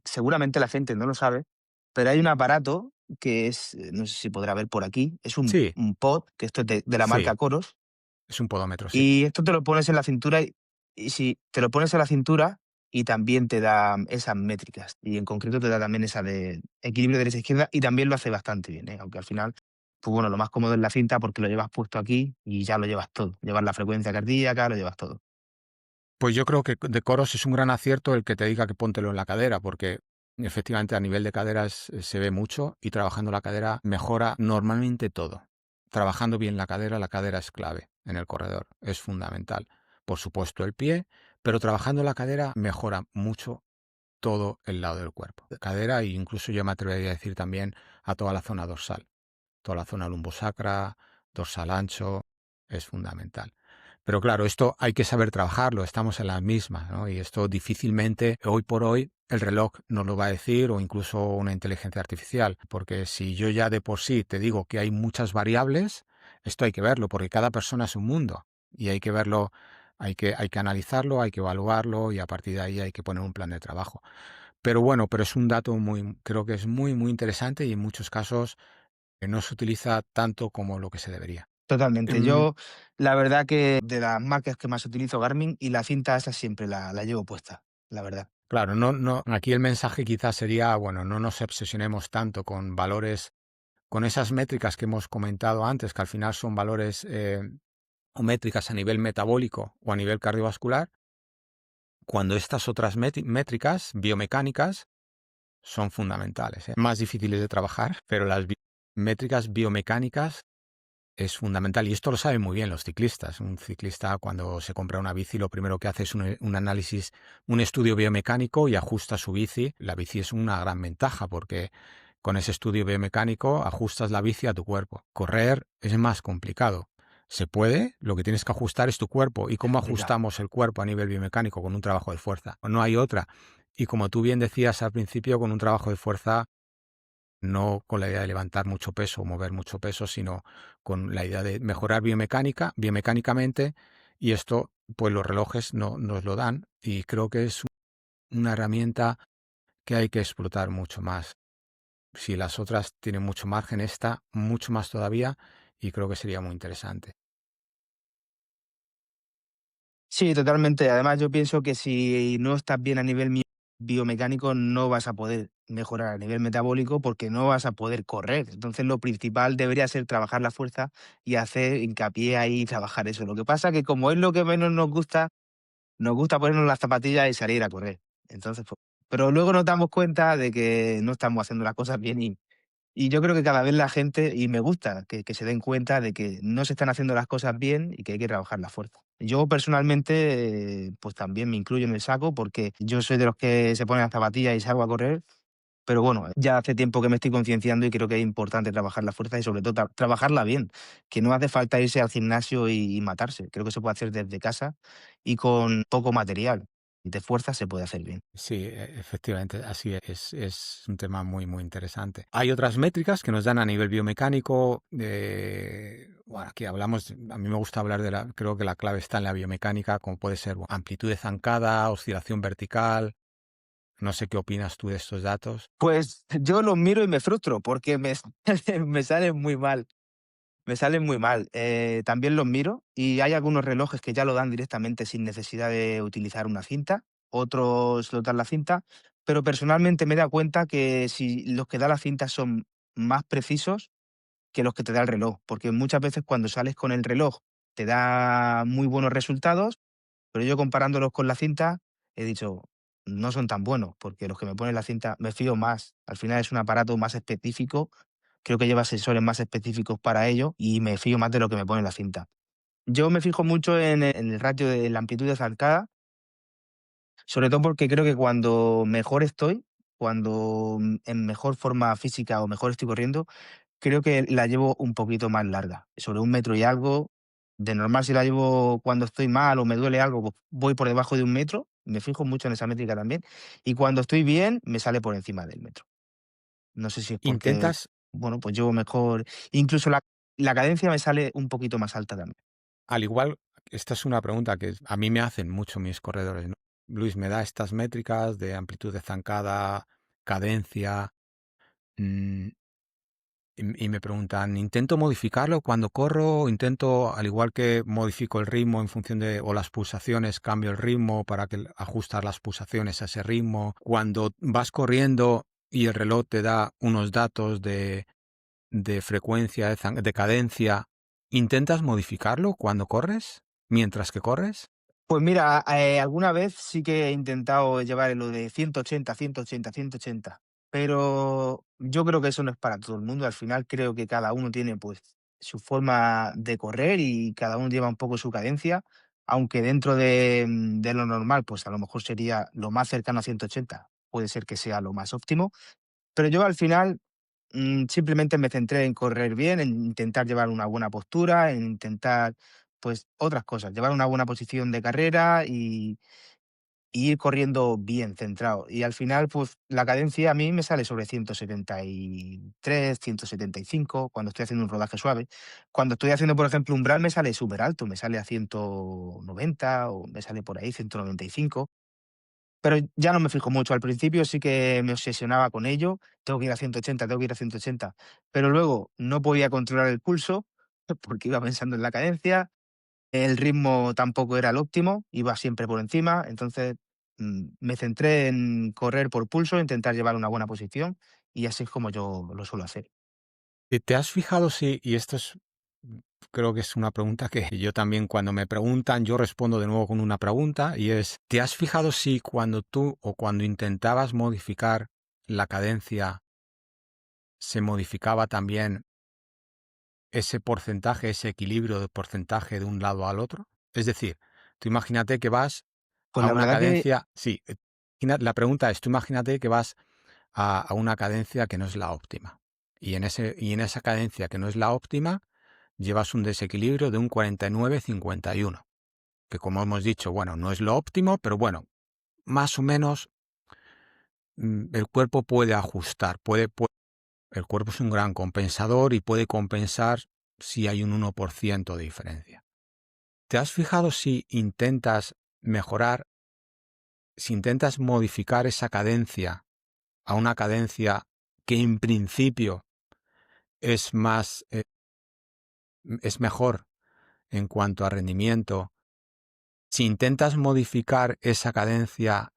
seguramente la gente no lo sabe, pero hay un aparato que es, no sé si podrá ver por aquí, es
Sí,
un pod, que esto es de la
sí,
marca Coros,
es un podómetro, sí.
y esto te lo pones en la cintura y si te lo pones en la cintura y también te da esas métricas, y en concreto te da también esa de equilibrio derecha-izquierda y también lo hace bastante bien, ¿eh? Aunque al final, pues bueno, lo más cómodo es la cinta porque lo llevas puesto aquí y ya lo llevas todo. Llevas la frecuencia cardíaca, lo llevas todo.
Pues yo creo que de Coros es un gran acierto el que te diga que póntelo en la cadera, porque efectivamente a nivel de caderas se ve mucho y trabajando la cadera mejora normalmente todo. Trabajando bien la cadera es clave en el corredor, es fundamental. Por supuesto el pie, pero trabajando la cadera mejora mucho todo el lado del cuerpo. Cadera e incluso yo me atrevería a decir también a toda la zona dorsal. Toda la zona lumbosacra, dorsal ancho, es fundamental. Pero claro, esto hay que saber trabajarlo, estamos en la misma, ¿no? Y esto difícilmente, hoy por hoy, el reloj nos lo va a decir o incluso una inteligencia artificial, porque si yo ya de por sí te digo que hay muchas variables, esto hay que verlo, porque cada persona es un mundo y hay que verlo, hay que analizarlo, hay que evaluarlo y a partir de ahí hay que poner un plan de trabajo. Pero bueno, pero es un dato creo que es muy interesante y en muchos casos que no se utiliza tanto como lo que se debería.
Totalmente.
Em,
Yo, la verdad que de las marcas que más utilizo, Garmin, y la cinta esa siempre la llevo puesta, la verdad.
claro, no, aquí el mensaje quizás sería, bueno, no nos obsesionemos tanto con valores, con esas métricas que hemos comentado antes, que al final son valores o métricas a nivel metabólico o a nivel cardiovascular, cuando estas otras métricas biomecánicas son fundamentales, ¿eh? Más difíciles de trabajar, pero las métricas biomecánicas es fundamental y esto lo saben muy bien los ciclistas. Un ciclista cuando se compra una bici lo primero que hace es un análisis, un estudio biomecánico y ajusta su bici. La bici es una gran ventaja porque con ese estudio biomecánico ajustas la bici a tu cuerpo. Correr es más complicado. Se puede, lo que tienes que ajustar es tu cuerpo. ¿Y
Es
cómo
complicado.
ajustamos el cuerpo a nivel biomecánico? Con un trabajo de fuerza. No hay otra. Y como tú bien decías al principio, con un trabajo de fuerza no con la idea de levantar mucho peso o mover mucho peso, sino con la idea de mejorar biomecánicamente, y esto, pues los relojes no, nos lo dan, y creo que es una herramienta que hay que explotar mucho más. Si las otras tienen mucho margen, esta mucho más todavía, y creo que sería muy interesante.
Sí, totalmente. Además, yo pienso que si no estás bien a nivel biomecánico, no vas a poder mejorar a nivel metabólico porque no vas a poder correr. Entonces, lo principal debería ser trabajar la fuerza y hacer hincapié ahí y trabajar eso. Lo que pasa que como es lo que menos nos gusta ponernos las zapatillas y salir a correr. Entonces, pues, pero luego nos damos cuenta de que no estamos haciendo las cosas bien y yo creo que cada vez la gente, y me gusta que se den cuenta de que no se están haciendo las cosas bien y que hay que trabajar la fuerza. Yo personalmente, pues también me incluyo en el saco porque yo soy de los que se ponen las zapatillas y salgo a correr, pero bueno, ya hace tiempo que me estoy concienciando y creo que es importante trabajar la fuerza y sobre todo trabajarla bien, que no hace falta irse al gimnasio y matarse. Creo que se puede hacer desde casa y con poco material de fuerza se puede hacer bien.
Sí, efectivamente, así es un tema muy interesante. Hay otras métricas que nos dan a nivel biomecánico. Bueno, aquí hablamos, a mí me gusta hablar creo que la clave está en la biomecánica, como puede ser amplitud de zancada, oscilación vertical. No sé qué opinas tú de estos datos.
Pues yo los miro y me frustro porque me salen muy mal. Me salen muy mal. También los miro y hay algunos relojes que ya lo dan directamente sin necesidad de utilizar una cinta, otros lo dan la cinta, pero personalmente me he dado cuenta que si los que da la cinta son más precisos que los que te da el reloj, porque muchas veces cuando sales con el reloj te da muy buenos resultados, pero yo comparándolos con la cinta he dicho, no son tan buenos, porque los que me ponen la cinta me fío más. Al final es un aparato más específico, creo que lleva sensores más específicos para ello y me fío más de lo que me pone la cinta. Yo me fijo mucho en el ratio de la amplitud de zancada, sobre todo porque creo que cuando mejor estoy, cuando en mejor forma física o mejor estoy corriendo, creo que la llevo un poquito más larga, sobre 1 metro y algo. De normal, si la llevo cuando estoy mal o me duele algo, pues voy por debajo de 1 metro, me fijo mucho en esa métrica también, y cuando estoy bien, me sale por encima del metro. No sé si es porque,
¿Intentas,
bueno, pues llevo mejor incluso la cadencia me sale un poquito más alta también.
al igual, esta es una pregunta que a mí me hacen mucho mis corredores, ¿no? Luis, ¿me da estas métricas de amplitud de zancada, cadencia? mm, y me preguntan, ¿intento modificarlo cuando corro? ¿Intento, al igual que modifico el ritmo en función de, o las pulsaciones, cambio el ritmo para que ajustar las pulsaciones a ese ritmo? Cuando vas corriendo y el reloj te da unos datos de frecuencia, de cadencia, ¿intentas modificarlo cuando corres? ¿Mientras que corres?
Pues mira, alguna vez sí que he intentado llevar lo de 180, 180, 180, pero yo creo que eso no es para todo el mundo. Al final creo que cada uno tiene pues su forma de correr y cada uno lleva un poco su cadencia, aunque dentro de lo normal, pues a lo mejor sería lo más cercano a 180, puede ser que sea lo más óptimo, pero yo al final simplemente me centré en correr bien, en intentar llevar una buena postura, en intentar, pues, otras cosas, llevar una buena posición de carrera y ir corriendo bien centrado. Y al final, pues, la cadencia a mí me sale sobre 173, 175 cuando estoy haciendo un rodaje suave. Cuando estoy haciendo, por ejemplo, umbral me sale súper alto, me sale a 190 o me sale por ahí 195. Pero ya no me fijo mucho. Al principio sí que me obsesionaba con ello, tengo que ir a 180, tengo que ir a 180, pero luego no podía controlar el pulso, porque iba pensando en la cadencia, el ritmo tampoco era el óptimo, iba siempre por encima, entonces, me centré en correr por pulso, intentar llevar una buena posición, y así es como yo lo suelo hacer.
¿Te has fijado si, y esto es, creo que es una pregunta que yo también cuando me preguntan, yo respondo de nuevo con una pregunta y es, ¿te has fijado si cuando tú o cuando intentabas modificar la cadencia se modificaba también ese porcentaje, ese equilibrio de porcentaje de un lado al otro? Es decir, tú imagínate que vas
Pues
a
la
una
verdad que
cadencia, sí, la pregunta es, tú imagínate que vas a una cadencia que no es la óptima. Y en esa cadencia que no es la óptima, llevas un desequilibrio de un 49-51, que como hemos dicho, bueno, no es lo óptimo, pero bueno, más o menos el cuerpo puede ajustar, el cuerpo es un gran compensador y puede compensar si hay un 1% de diferencia. ¿Te has fijado si intentas mejorar, si intentas modificar esa cadencia a una cadencia que en principio es más, es mejor en cuanto a rendimiento? Si intentas modificar esa cadencia,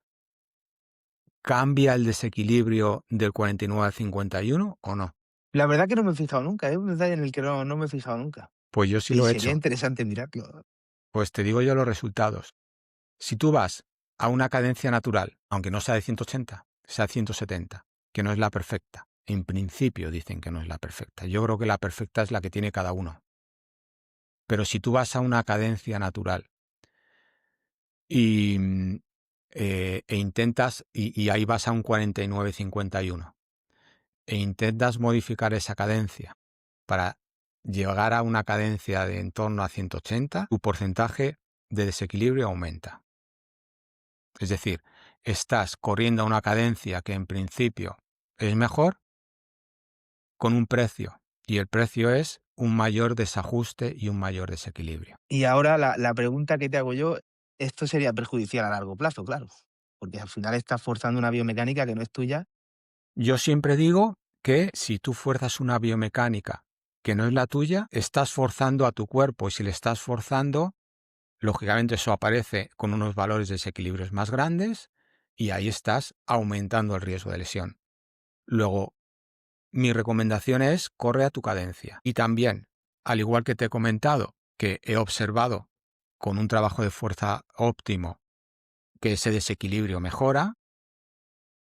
¿cambia el desequilibrio del 49 al 51 o no?
la verdad que no me he fijado nunca, es un detalle en el que no me he fijado nunca,
Pues yo sí
y
lo he
sería
hecho.
interesante mirarlo.
Pues te digo yo los resultados. Si tú vas a una cadencia natural, aunque no sea de 180, sea 170, que no es la perfecta, en principio dicen que no es la perfecta. Yo creo que la perfecta es la que tiene cada uno. Pero si tú vas a una cadencia natural y, e intentas, y ahí vas a un 49-51, e intentas modificar esa cadencia para llegar a una cadencia de en torno a 180, tu porcentaje de desequilibrio aumenta. Es decir, estás corriendo a una cadencia que en principio es mejor con un precio, y el precio es un mayor desajuste y un mayor desequilibrio.
Y ahora la pregunta que te hago yo, esto sería perjudicial a largo plazo, claro, porque al final estás forzando una biomecánica que no es tuya.
Yo siempre digo que si tú fuerzas una biomecánica que no es la tuya, estás forzando a tu cuerpo, y si le estás forzando, lógicamente eso aparece con unos valores de desequilibrios más grandes y ahí estás aumentando el riesgo de lesión. Luego, mi recomendación es corre a tu cadencia. Y también, al igual que te he comentado, que he observado con un trabajo de fuerza óptimo que ese desequilibrio mejora,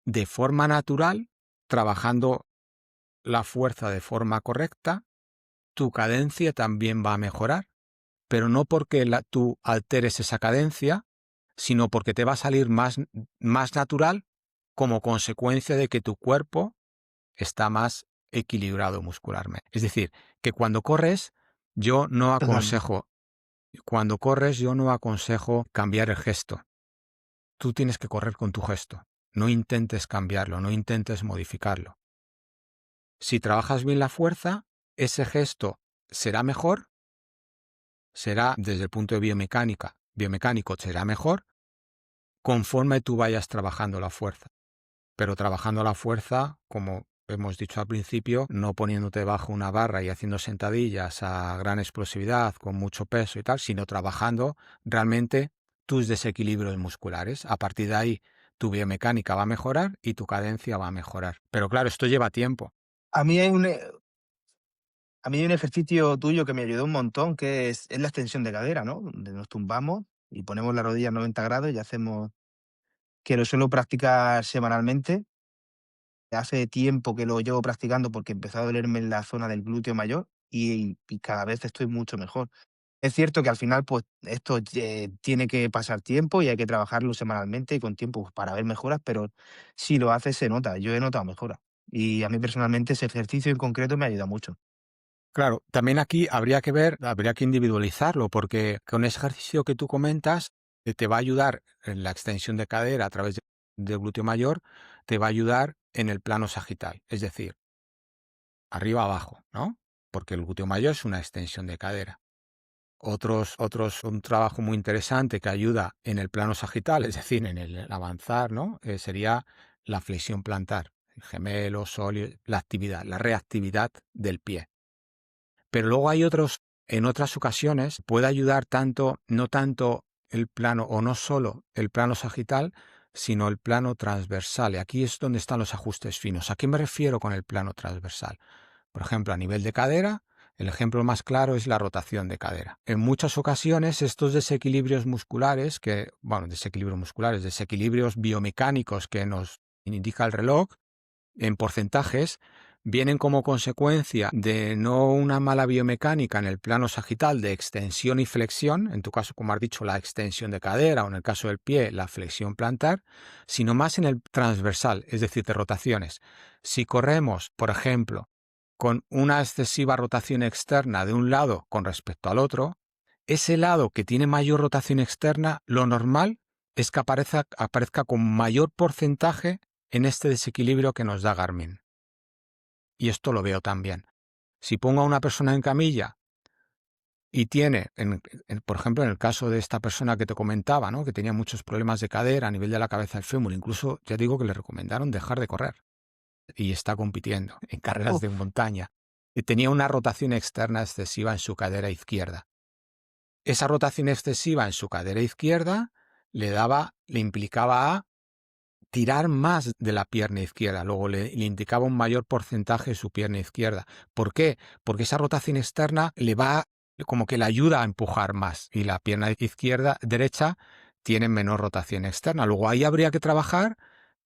de forma natural, trabajando la fuerza de forma correcta, tu cadencia también va a mejorar, pero no porque tú alteres esa cadencia, sino porque te va a salir más natural como consecuencia de que tu cuerpo está más equilibrado muscularmente. Es decir, que yo no
Totalmente.
aconsejo, cuando corres yo no aconsejo cambiar el gesto. Tú tienes que correr con tu gesto. No intentes cambiarlo, no intentes modificarlo. Si trabajas bien la fuerza, ese gesto será mejor, será desde el punto de biomecánico será mejor conforme tú vayas trabajando la fuerza. Pero trabajando la fuerza, como hemos dicho al principio, no poniéndote bajo una barra y haciendo sentadillas a gran explosividad, con mucho peso y tal, sino trabajando realmente tus desequilibrios musculares. A partir de ahí, tu biomecánica va a mejorar y tu cadencia va a mejorar. Pero claro, esto lleva tiempo.
A mí hay un a mí hay un ejercicio tuyo que me ayudó un montón, que es la extensión de cadera, ¿no? Donde nos tumbamos. y ponemos la rodilla a 90 grados y hacemos, que lo suelo practicar semanalmente. Hace tiempo que lo llevo practicando porque empezó a dolerme en la zona del glúteo mayor y cada vez estoy mucho mejor. Es cierto que al final, pues, esto tiene que pasar tiempo y hay que trabajarlo semanalmente y con tiempo, pues, para ver mejoras, pero si lo haces se nota. Yo he notado mejoras. Y a mí personalmente ese ejercicio en concreto me ayuda mucho.
Claro, también aquí habría que ver, habría que individualizarlo, porque con ese ejercicio que tú comentas, te va a ayudar en la extensión de cadera a través del glúteo mayor, te va a ayudar en el plano sagital, es decir, arriba abajo, ¿no? Porque el glúteo mayor es una extensión de cadera. Un trabajo muy interesante que ayuda en el plano sagital, es decir, en el avanzar, ¿no? Sería la flexión plantar, el gemelo, sóleo, la actividad, la reactividad del pie. Pero luego hay otros, en otras ocasiones, puede ayudar tanto, no tanto el plano o no solo el plano sagital, sino el plano transversal. Y aquí es donde están los ajustes finos. ¿A qué me refiero con el plano transversal? Por ejemplo, a nivel de cadera, el ejemplo más claro es la rotación de cadera. En muchas ocasiones, estos desequilibrios musculares, desequilibrios biomecánicos que nos indica el reloj, en porcentajes, vienen como consecuencia de no una mala biomecánica en el plano sagital de extensión y flexión, en tu caso, como has dicho, la extensión de cadera o en el caso del pie, la flexión plantar, sino más en el transversal, es decir, de rotaciones. Si corremos, por ejemplo, con una excesiva rotación externa de un lado con respecto al otro, ese lado que tiene mayor rotación externa, lo normal es que aparezca con mayor porcentaje en este desequilibrio que nos da Garmin. Y esto lo veo también. Si pongo a una persona en camilla y tiene, por ejemplo, en el caso de esta persona que te comentaba, ¿no? Que tenía muchos problemas de cadera a nivel de la cabeza del fémur, incluso ya digo que le recomendaron dejar de correr y está compitiendo en carreras de
Uf,
montaña. Y tenía una rotación externa excesiva en su cadera izquierda. Esa rotación excesiva en su cadera izquierda le implicaba a tirar más de la pierna izquierda, luego le indicaba un mayor porcentaje de su pierna izquierda. ¿Por qué? Porque esa rotación externa le va como que le ayuda a empujar más y la pierna derecha tiene menor rotación externa. Luego ahí habría que trabajar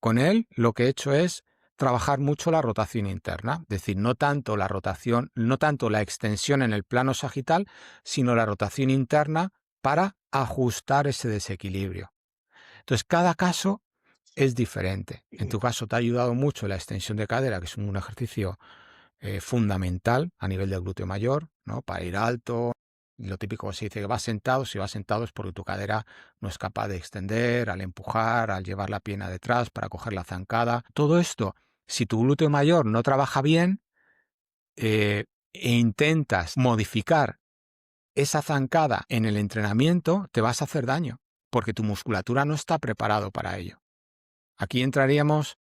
con él, lo que he hecho es trabajar mucho la rotación interna, es decir, no tanto la rotación, no tanto la extensión en el plano sagital, sino la rotación interna para ajustar ese desequilibrio. Entonces, cada caso es diferente. En tu caso te ha ayudado mucho la extensión de cadera, que es un ejercicio fundamental a nivel del glúteo mayor, ¿no? Para ir alto. Lo típico que se dice que vas sentado, si vas sentado es porque tu cadera no es capaz de extender al empujar, al llevar la pierna detrás para coger la zancada. Todo esto, si tu glúteo mayor no trabaja bien e intentas modificar esa zancada en el entrenamiento, te vas a hacer daño, porque tu musculatura no está preparado para ello. Aquí entraríamos.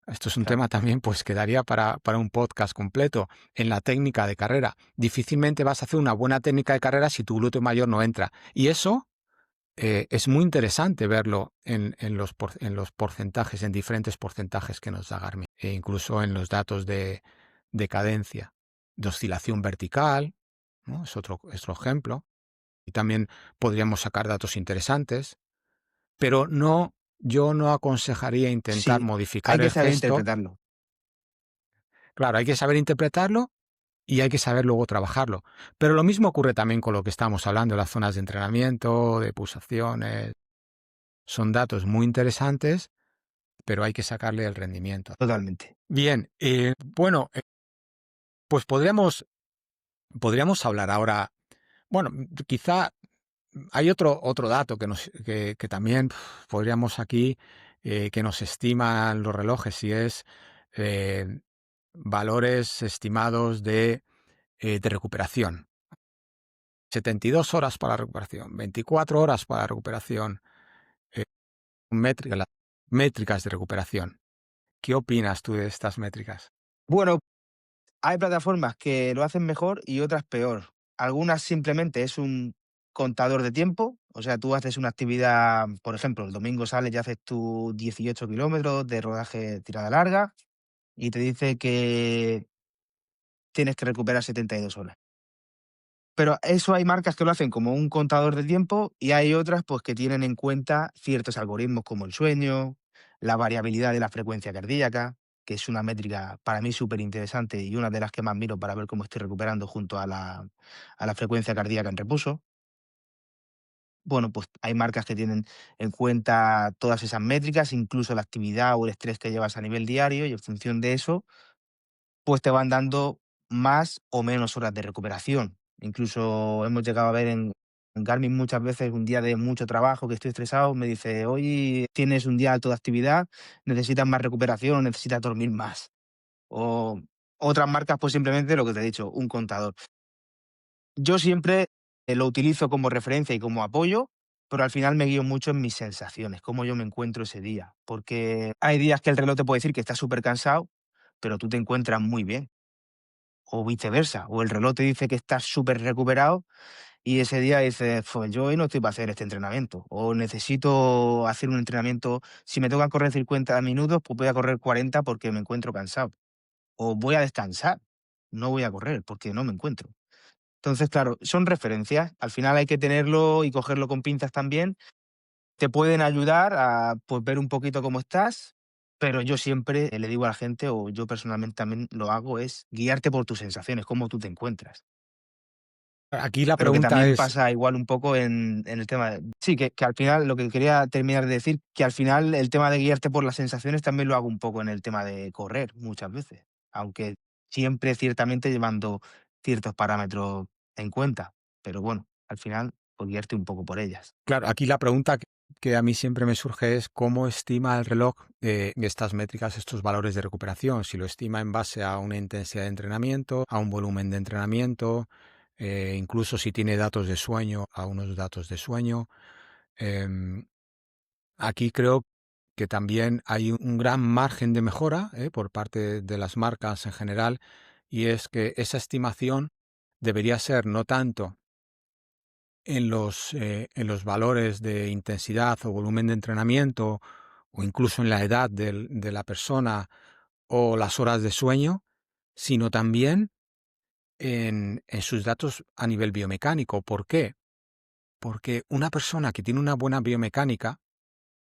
Esto es un
claro,
tema también, pues quedaría para un podcast completo en la técnica de carrera. Difícilmente vas a hacer una buena técnica de carrera si tu glúteo mayor no entra. Y eso es muy interesante verlo en los porcentajes, en diferentes porcentajes que nos da Garmin, e incluso en los datos de cadencia, de oscilación vertical, ¿no? Es otro ejemplo. Y también podríamos sacar datos interesantes, pero no, yo no aconsejaría intentar
sí, hay
modificar
que
el
saber
gesto.
interpretarlo.
Claro, hay que saber interpretarlo y hay que saber luego trabajarlo. Pero lo mismo ocurre también con lo que estamos hablando, las zonas de entrenamiento, de pulsaciones. Son datos muy interesantes, pero hay que sacarle el rendimiento.
Totalmente.
Bien, bueno, pues podríamos hablar ahora. Bueno, quizá hay otro dato que también podríamos aquí, que nos estiman los relojes, y es eh, valores estimados de recuperación. 72 horas para la recuperación, 24 horas para la recuperación, eh, las métricas de recuperación. ¿Qué opinas tú de estas métricas?
Bueno, hay plataformas que lo hacen mejor y otras peor. Algunas simplemente es un contador de tiempo, o sea, tú haces una actividad, por ejemplo, el domingo sales y haces tus 18 kilómetros de rodaje tirada larga y te dice que tienes que recuperar 72 horas. Pero eso hay marcas que lo hacen como un contador de tiempo y hay otras pues que tienen en cuenta ciertos algoritmos como el sueño, la variabilidad de la frecuencia cardíaca, que es una métrica para mí súper interesante y una de las que más miro para ver cómo estoy recuperando junto a la frecuencia cardíaca en reposo. Bueno, pues hay marcas que tienen en cuenta todas esas métricas, incluso la actividad o el estrés que llevas a nivel diario, y en función de eso, pues te van dando más o menos horas de recuperación. Incluso hemos llegado a ver en Garmin muchas veces un día de mucho trabajo, que estoy estresado, me dice, hoy tienes un día alto de actividad, necesitas más recuperación, necesitas dormir más. O otras marcas, pues simplemente lo que te he dicho, un contador. Yo siempre lo utilizo como referencia y como apoyo, pero al final me guío mucho en mis sensaciones, cómo yo me encuentro ese día. Porque hay días que el reloj te puede decir que estás súper cansado, pero tú te encuentras muy bien. O viceversa, o el reloj te dice que estás súper recuperado y ese día dices, pues yo hoy no estoy para hacer este entrenamiento. O necesito hacer un entrenamiento, si me toca correr 50 minutos, pues voy a correr 40 porque me encuentro cansado. O voy a descansar, no voy a correr porque no me encuentro. Entonces, claro, son referencias. Al final hay que tenerlo y cogerlo con pinzas también. Te pueden ayudar a, pues, ver un poquito cómo estás, pero yo siempre le digo a la gente, o yo personalmente también lo hago, es guiarte por tus sensaciones, cómo tú te encuentras.
Aquí la
Pero que
pregunta
también
es,
pasa igual un poco en el tema de sí, que al final lo que quería terminar de decir, que al final el tema de guiarte por las sensaciones también lo hago un poco en el tema de correr muchas veces, aunque siempre ciertamente llevando ciertos parámetros en cuenta, pero bueno, al final, pues guiarte un poco por ellas.
claro, aquí la pregunta que a mí siempre me surge es cómo estima el reloj estas métricas, estos valores de recuperación. Si lo estima en base a una intensidad de entrenamiento, a un volumen de entrenamiento, incluso si tiene datos de sueño, a unos datos de sueño. Em, Aquí creo que también hay un gran margen de mejora por parte de las marcas en general, y es que esa estimación debería ser no tanto en los valores de intensidad o volumen de entrenamiento, o incluso en la edad de la persona o las horas de sueño, sino también en sus datos a nivel biomecánico. ¿Por qué? Porque una persona que tiene una buena biomecánica,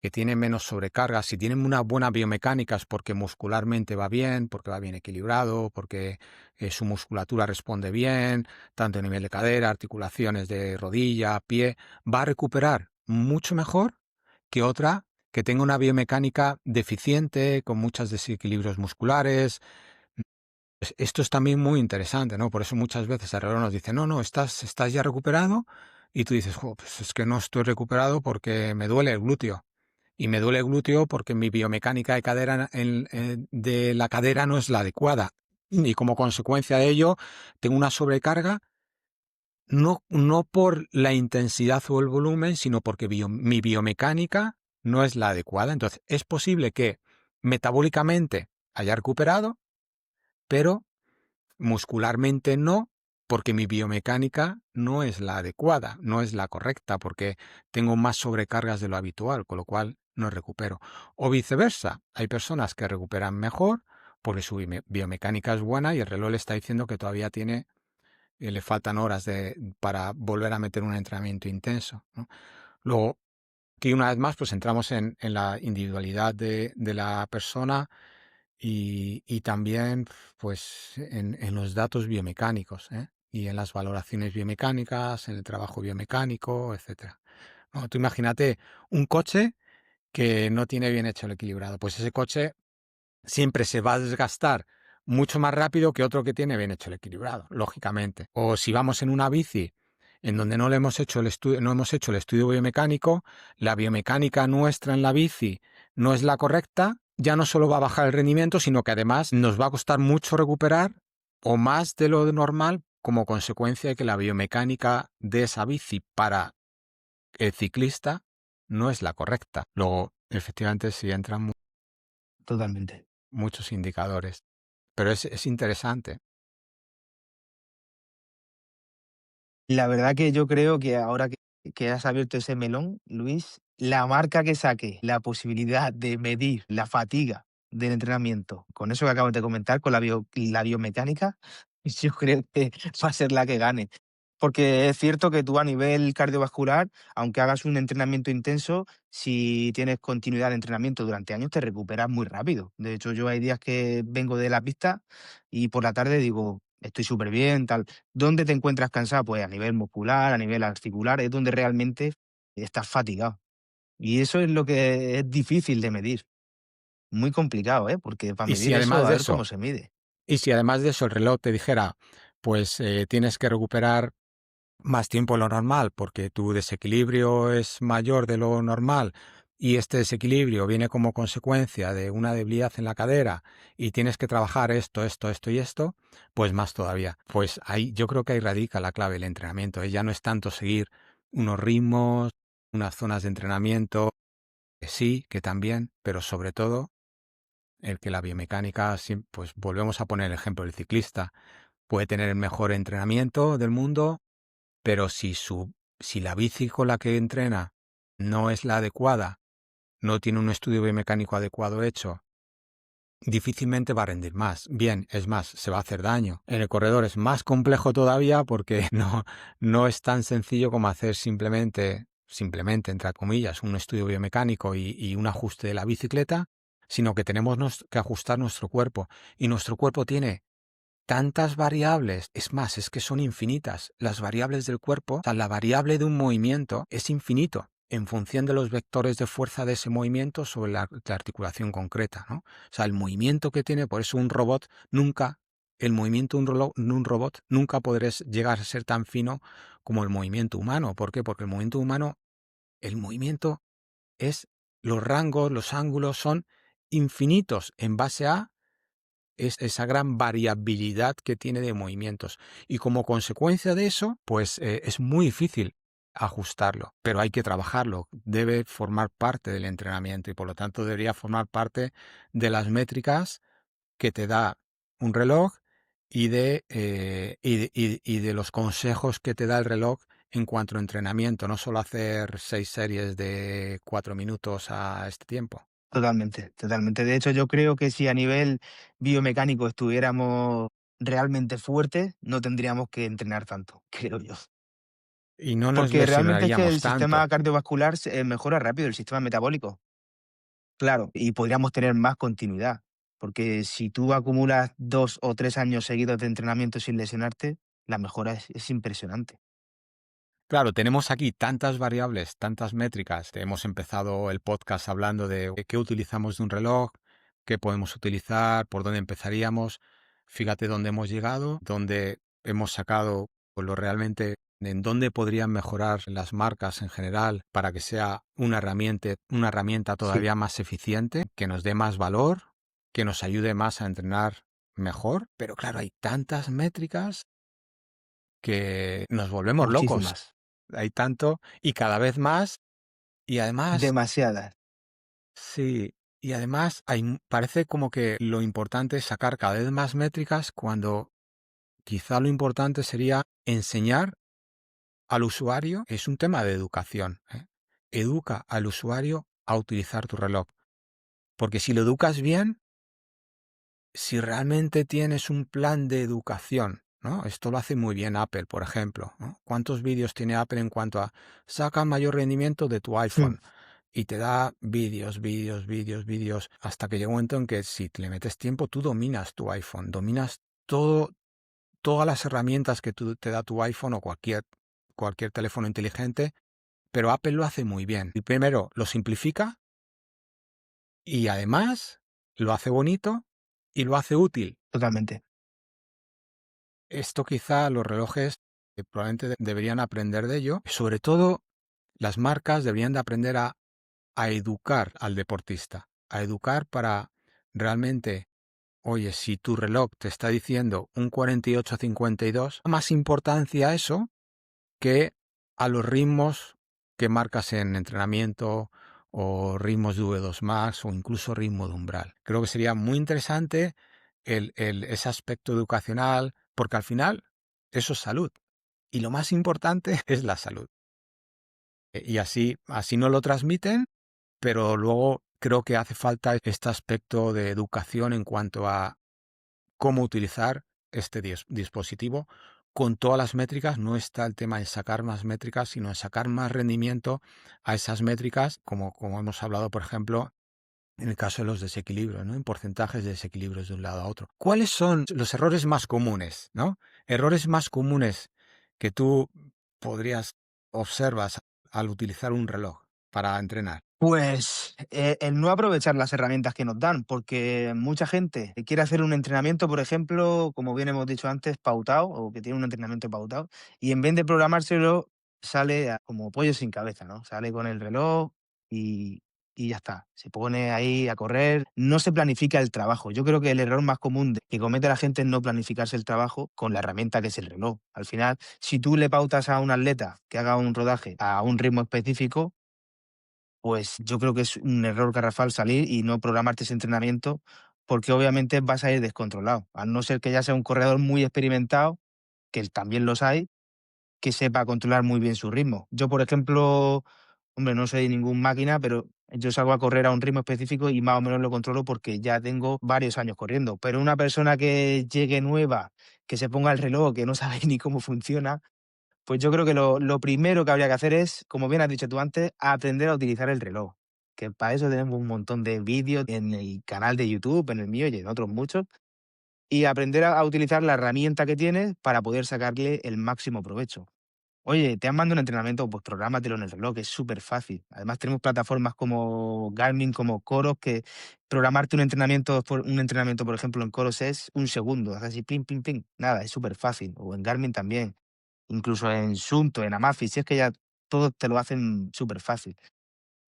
que tiene menos sobrecargas, si tienen una buena biomecánica es porque muscularmente va bien, porque va bien equilibrado, porque su musculatura responde bien, tanto a nivel de cadera, articulaciones de rodilla, pie, va a recuperar mucho mejor que otra que tenga una biomecánica deficiente, con muchos desequilibrios musculares. Esto es también muy interesante, ¿no? Por eso muchas veces el reloj nos dice, no, no, estás ya recuperado, y tú dices, "Jo, pues es que no estoy recuperado porque me duele el glúteo. Y me duele el glúteo porque mi biomecánica de cadera de la cadera no es la adecuada. Y como consecuencia de ello, tengo una sobrecarga, no por la intensidad o el volumen, sino porque mi biomecánica no es la adecuada. Entonces, es posible que metabólicamente haya recuperado, pero muscularmente no, porque mi biomecánica no es la adecuada, no es la correcta, porque tengo más sobrecargas de lo habitual, con lo cual no recupero. O viceversa, hay personas que recuperan mejor porque su biomecánica es buena y el reloj le está diciendo que todavía le faltan horas para volver a meter un entrenamiento intenso, ¿no? Luego, aquí una vez más, pues entramos en la individualidad de la persona, y también pues en los datos biomecánicos, y en las valoraciones biomecánicas, en el trabajo biomecánico, etcétera. No, tú imagínate un coche que no tiene bien hecho el equilibrado, pues ese coche siempre se va a desgastar mucho más rápido que otro que tiene bien hecho el equilibrado, lógicamente. O si vamos en una bici en donde no le hemos hecho el estudio, no hemos hecho el estudio biomecánico, la biomecánica nuestra en la bici no es la correcta, ya no solo va a bajar el rendimiento, sino que además nos va a costar mucho recuperar, o más de lo normal, como consecuencia de que la biomecánica de esa bici para el ciclista no es la correcta. Luego, efectivamente, sí entran
Totalmente.
muchos indicadores. Pero es interesante.
La verdad que yo creo que ahora que has abierto ese melón, Luis, la marca que saque la posibilidad de medir la fatiga del entrenamiento, con eso que acabas de comentar, con la biomecánica, yo creo que va a ser la que gane. Porque es cierto que tú a nivel cardiovascular, aunque hagas un entrenamiento intenso, si tienes continuidad de entrenamiento durante años, te recuperas muy rápido. De hecho, yo hay días que vengo de la pista y por la tarde digo, estoy súper bien, tal. ¿Dónde te encuentras cansado? Pues a nivel muscular, a nivel articular, es donde realmente estás fatigado. Y eso es lo que es difícil de medir. Muy complicado, ¿eh? Porque para
Y si
medir eso,
además
a
de
ver cómo
eso,
se mide.
y si además de eso el reloj te dijera, pues tienes que recuperar más tiempo de lo normal porque tu desequilibrio es mayor de lo normal y este desequilibrio viene como consecuencia de una debilidad en la cadera y tienes que trabajar esto y esto, pues más todavía. Pues ahí yo creo que ahí radica la clave del entrenamiento. Ya no es tanto seguir unos ritmos, unas zonas de entrenamiento, que sí, que también, pero sobre todo el que la biomecánica, pues volvemos a poner el ejemplo del ciclista, puede tener el mejor entrenamiento del mundo, pero si la bici con la que entrena no es la adecuada, no tiene un estudio biomecánico adecuado hecho, difícilmente va a rendir más. Bien, es más, se va a hacer daño. En el corredor es más complejo todavía porque no es tan sencillo como hacer simplemente, entre comillas, un estudio biomecánico y un ajuste de la bicicleta, sino que tenemos que ajustar nuestro cuerpo. Y nuestro cuerpo tiene tantas variables, es más, es que son infinitas. Las variables del cuerpo, o sea, la variable de un movimiento es infinito en función de los vectores de fuerza de ese movimiento sobre la articulación concreta, ¿no? O sea, el movimiento que tiene, por eso un robot nunca, el movimiento de un robot nunca podrá llegar a ser tan fino como el movimiento humano. ¿Por qué? Porque el movimiento humano, el movimiento es, los rangos, los ángulos son infinitos en base a es esa gran variabilidad que tiene de movimientos. Y como consecuencia de eso, pues es muy difícil ajustarlo, pero hay que trabajarlo. Debe formar parte del entrenamiento y por lo tanto debería formar parte de las métricas que te da un reloj y de los consejos que te da el reloj en cuanto a entrenamiento, no solo hacer 6 series de 4 minutos a este tiempo.
Totalmente, totalmente. De hecho, yo creo que si a nivel biomecánico estuviéramos realmente fuertes, no tendríamos que entrenar tanto, creo yo.
Y no nos
Porque realmente es que el
lesionaríamos
sistema
tanto.
cardiovascular mejora rápido, el sistema metabólico. Claro, y podríamos tener más continuidad. Porque si tú acumulas 2 o 3 años seguidos de entrenamiento sin lesionarte, la mejora es impresionante.
Claro, tenemos aquí tantas variables, tantas métricas. Hemos empezado el podcast hablando de qué utilizamos de un reloj, qué podemos utilizar, por dónde empezaríamos. Fíjate dónde hemos llegado, dónde hemos sacado pues, lo realmente, en dónde podrían mejorar las marcas en general para que sea una herramienta
Sí,
todavía más eficiente, que nos dé más valor, que nos ayude más a entrenar mejor. Pero claro, hay tantas métricas que nos volvemos locos.
muchísimas.
Hay tanto y cada vez más y además
Demasiadas.
sí, y además parece como que lo importante es sacar cada vez más métricas cuando quizá lo importante sería enseñar al usuario, es un tema de educación, ¿eh? Educa al usuario a utilizar tu reloj, porque si lo educas bien, si realmente tienes un plan de educación, ¿no? Esto lo hace muy bien Apple, por ejemplo, ¿no? ¿Cuántos vídeos tiene Apple en cuanto a saca mayor rendimiento de tu
Mm,
iPhone? Y te da vídeos, hasta que llega un momento en que si le metes tiempo, tú dominas tu iPhone, dominas todas las herramientas que te da tu iPhone o cualquier teléfono inteligente, pero Apple lo hace muy bien. Y primero, lo simplifica y además lo hace bonito y lo hace útil.
totalmente.
Esto quizá los relojes probablemente deberían aprender de ello. Sobre todo, las marcas deberían de aprender a educar al deportista, a educar para realmente, oye, si tu reloj te está diciendo un 48-52, más importancia a eso que a los ritmos que marcas en entrenamiento o ritmos de V2 Max o incluso ritmo de umbral. Creo que sería muy interesante ese aspecto educacional, porque al final eso es salud. Y lo más importante es la salud. Y así no lo transmiten, pero luego creo que hace falta este aspecto de educación en cuanto a cómo utilizar este dispositivo con todas las métricas, no está el tema en sacar más métricas, sino en sacar más rendimiento a esas métricas, como hemos hablado, por ejemplo, en el caso de los desequilibrios, ¿no? En porcentajes de desequilibrios de un lado a otro. ¿Cuáles son los errores más comunes, ¿no? Errores más comunes que tú podrías observas al utilizar un reloj para entrenar.
Pues, el no aprovechar las herramientas que nos dan, porque mucha gente que quiere hacer un entrenamiento, por ejemplo, como bien hemos dicho antes, pautado, o que tiene un entrenamiento pautado, y en vez de programárselo, sale como pollo sin cabeza, ¿no? Sale con el reloj y y ya está. Se pone ahí a correr, no se planifica el trabajo. Yo creo que el error más común que comete la gente es no planificarse el trabajo con la herramienta que es el reloj. Al final, si tú le pautas a un atleta que haga un rodaje a un ritmo específico, pues yo creo que es un error garrafal salir y no programarte ese entrenamiento, porque obviamente vas a ir descontrolado, a no ser que ya sea un corredor muy experimentado, que también los hay, que sepa controlar muy bien su ritmo. Yo, por ejemplo, hombre, no soy ningún máquina, pero yo salgo a correr a un ritmo específico y más o menos lo controlo porque ya tengo varios años corriendo. Pero una persona que llegue nueva, que se ponga el reloj, que no sabe ni cómo funciona, pues yo creo que lo primero que habría que hacer es, como bien has dicho tú antes, aprender a utilizar el reloj, que para eso tenemos un montón de vídeos en el canal de YouTube, en el mío y en otros muchos, y aprender a utilizar la herramienta que tienes para poder sacarle el máximo provecho. Oye, te han mandado un entrenamiento, pues prográmatelo en el reloj, que es súper fácil. Además tenemos plataformas como Garmin, como Coros, que programarte un entrenamiento, por ejemplo, en Coros es un segundo, haces así, pim, pim, pim, nada, es súper fácil. O en Garmin también. Incluso en Sunto, en Amazfit, si es que ya todo te lo hacen súper fácil.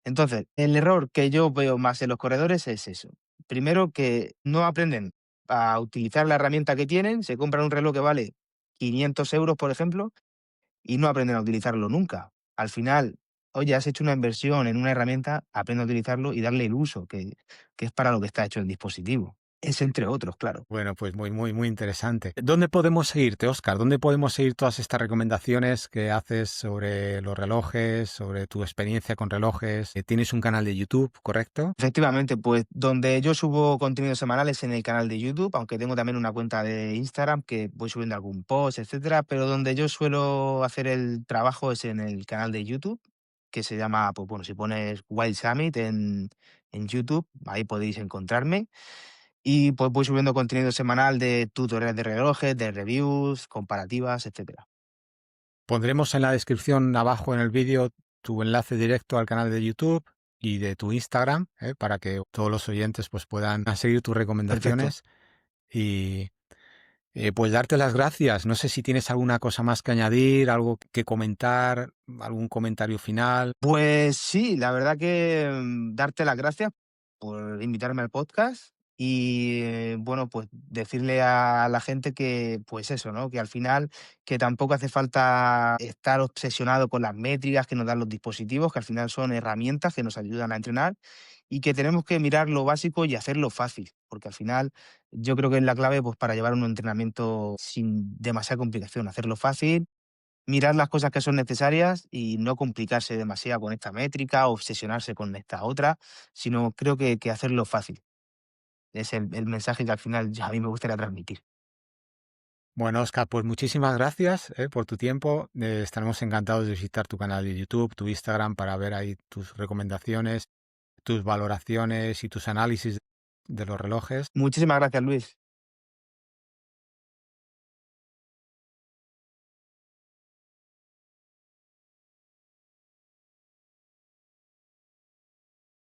Entonces, el error que yo veo más en los corredores es eso. Primero, que no aprenden a utilizar la herramienta que tienen, se compran un reloj que vale 500 euros, por ejemplo, y no aprenden a utilizarlo nunca. Al final, oye, has hecho una inversión en una herramienta, aprende a utilizarlo y darle el uso, que es para lo que está hecho el dispositivo. Es entre otros, claro.
Bueno, pues muy interesante. ¿Dónde podemos seguirte, Oscar? ¿Dónde podemos seguir todas estas recomendaciones que haces sobre los relojes, sobre tu experiencia con relojes? Tienes un canal de YouTube, ¿correcto?
Efectivamente, pues donde yo subo contenidos semanales en el canal de YouTube, aunque tengo también una cuenta de Instagram que voy subiendo algún post, etcétera, pero donde yo suelo hacer el trabajo es en el canal de YouTube, que se llama, pues bueno, si pones Wild Summit en YouTube, ahí podéis encontrarme. Y pues voy subiendo contenido semanal de tutoriales de relojes, de reviews, comparativas, etcétera.
Pondremos en la descripción abajo en el vídeo tu enlace directo al canal de YouTube y de tu Instagram, para que todos los oyentes pues puedan seguir tus
Perfecto.
recomendaciones y pues darte las gracias. No sé si tienes alguna cosa más que añadir, algo que comentar, algún comentario final.
Pues sí, la verdad que, darte las gracias por invitarme al podcast y, bueno, pues decirle a la gente que, pues eso, ¿no? Que al final que tampoco hace falta estar obsesionado con las métricas que nos dan los dispositivos, que al final son herramientas que nos ayudan a entrenar y que tenemos que mirar lo básico y hacerlo fácil, porque al final yo creo que es la clave, pues, para llevar un entrenamiento sin demasiada complicación, hacerlo fácil, mirar las cosas que son necesarias y no complicarse demasiado con esta métrica, obsesionarse con esta otra, sino creo que hacerlo fácil. Es el mensaje que al final a mí me gustaría transmitir.
Bueno, Oscar, pues muchísimas gracias por tu tiempo. Estaremos encantados de visitar tu canal de YouTube, tu Instagram, para ver ahí tus recomendaciones, tus valoraciones y tus análisis de los relojes.
Muchísimas gracias, Luis.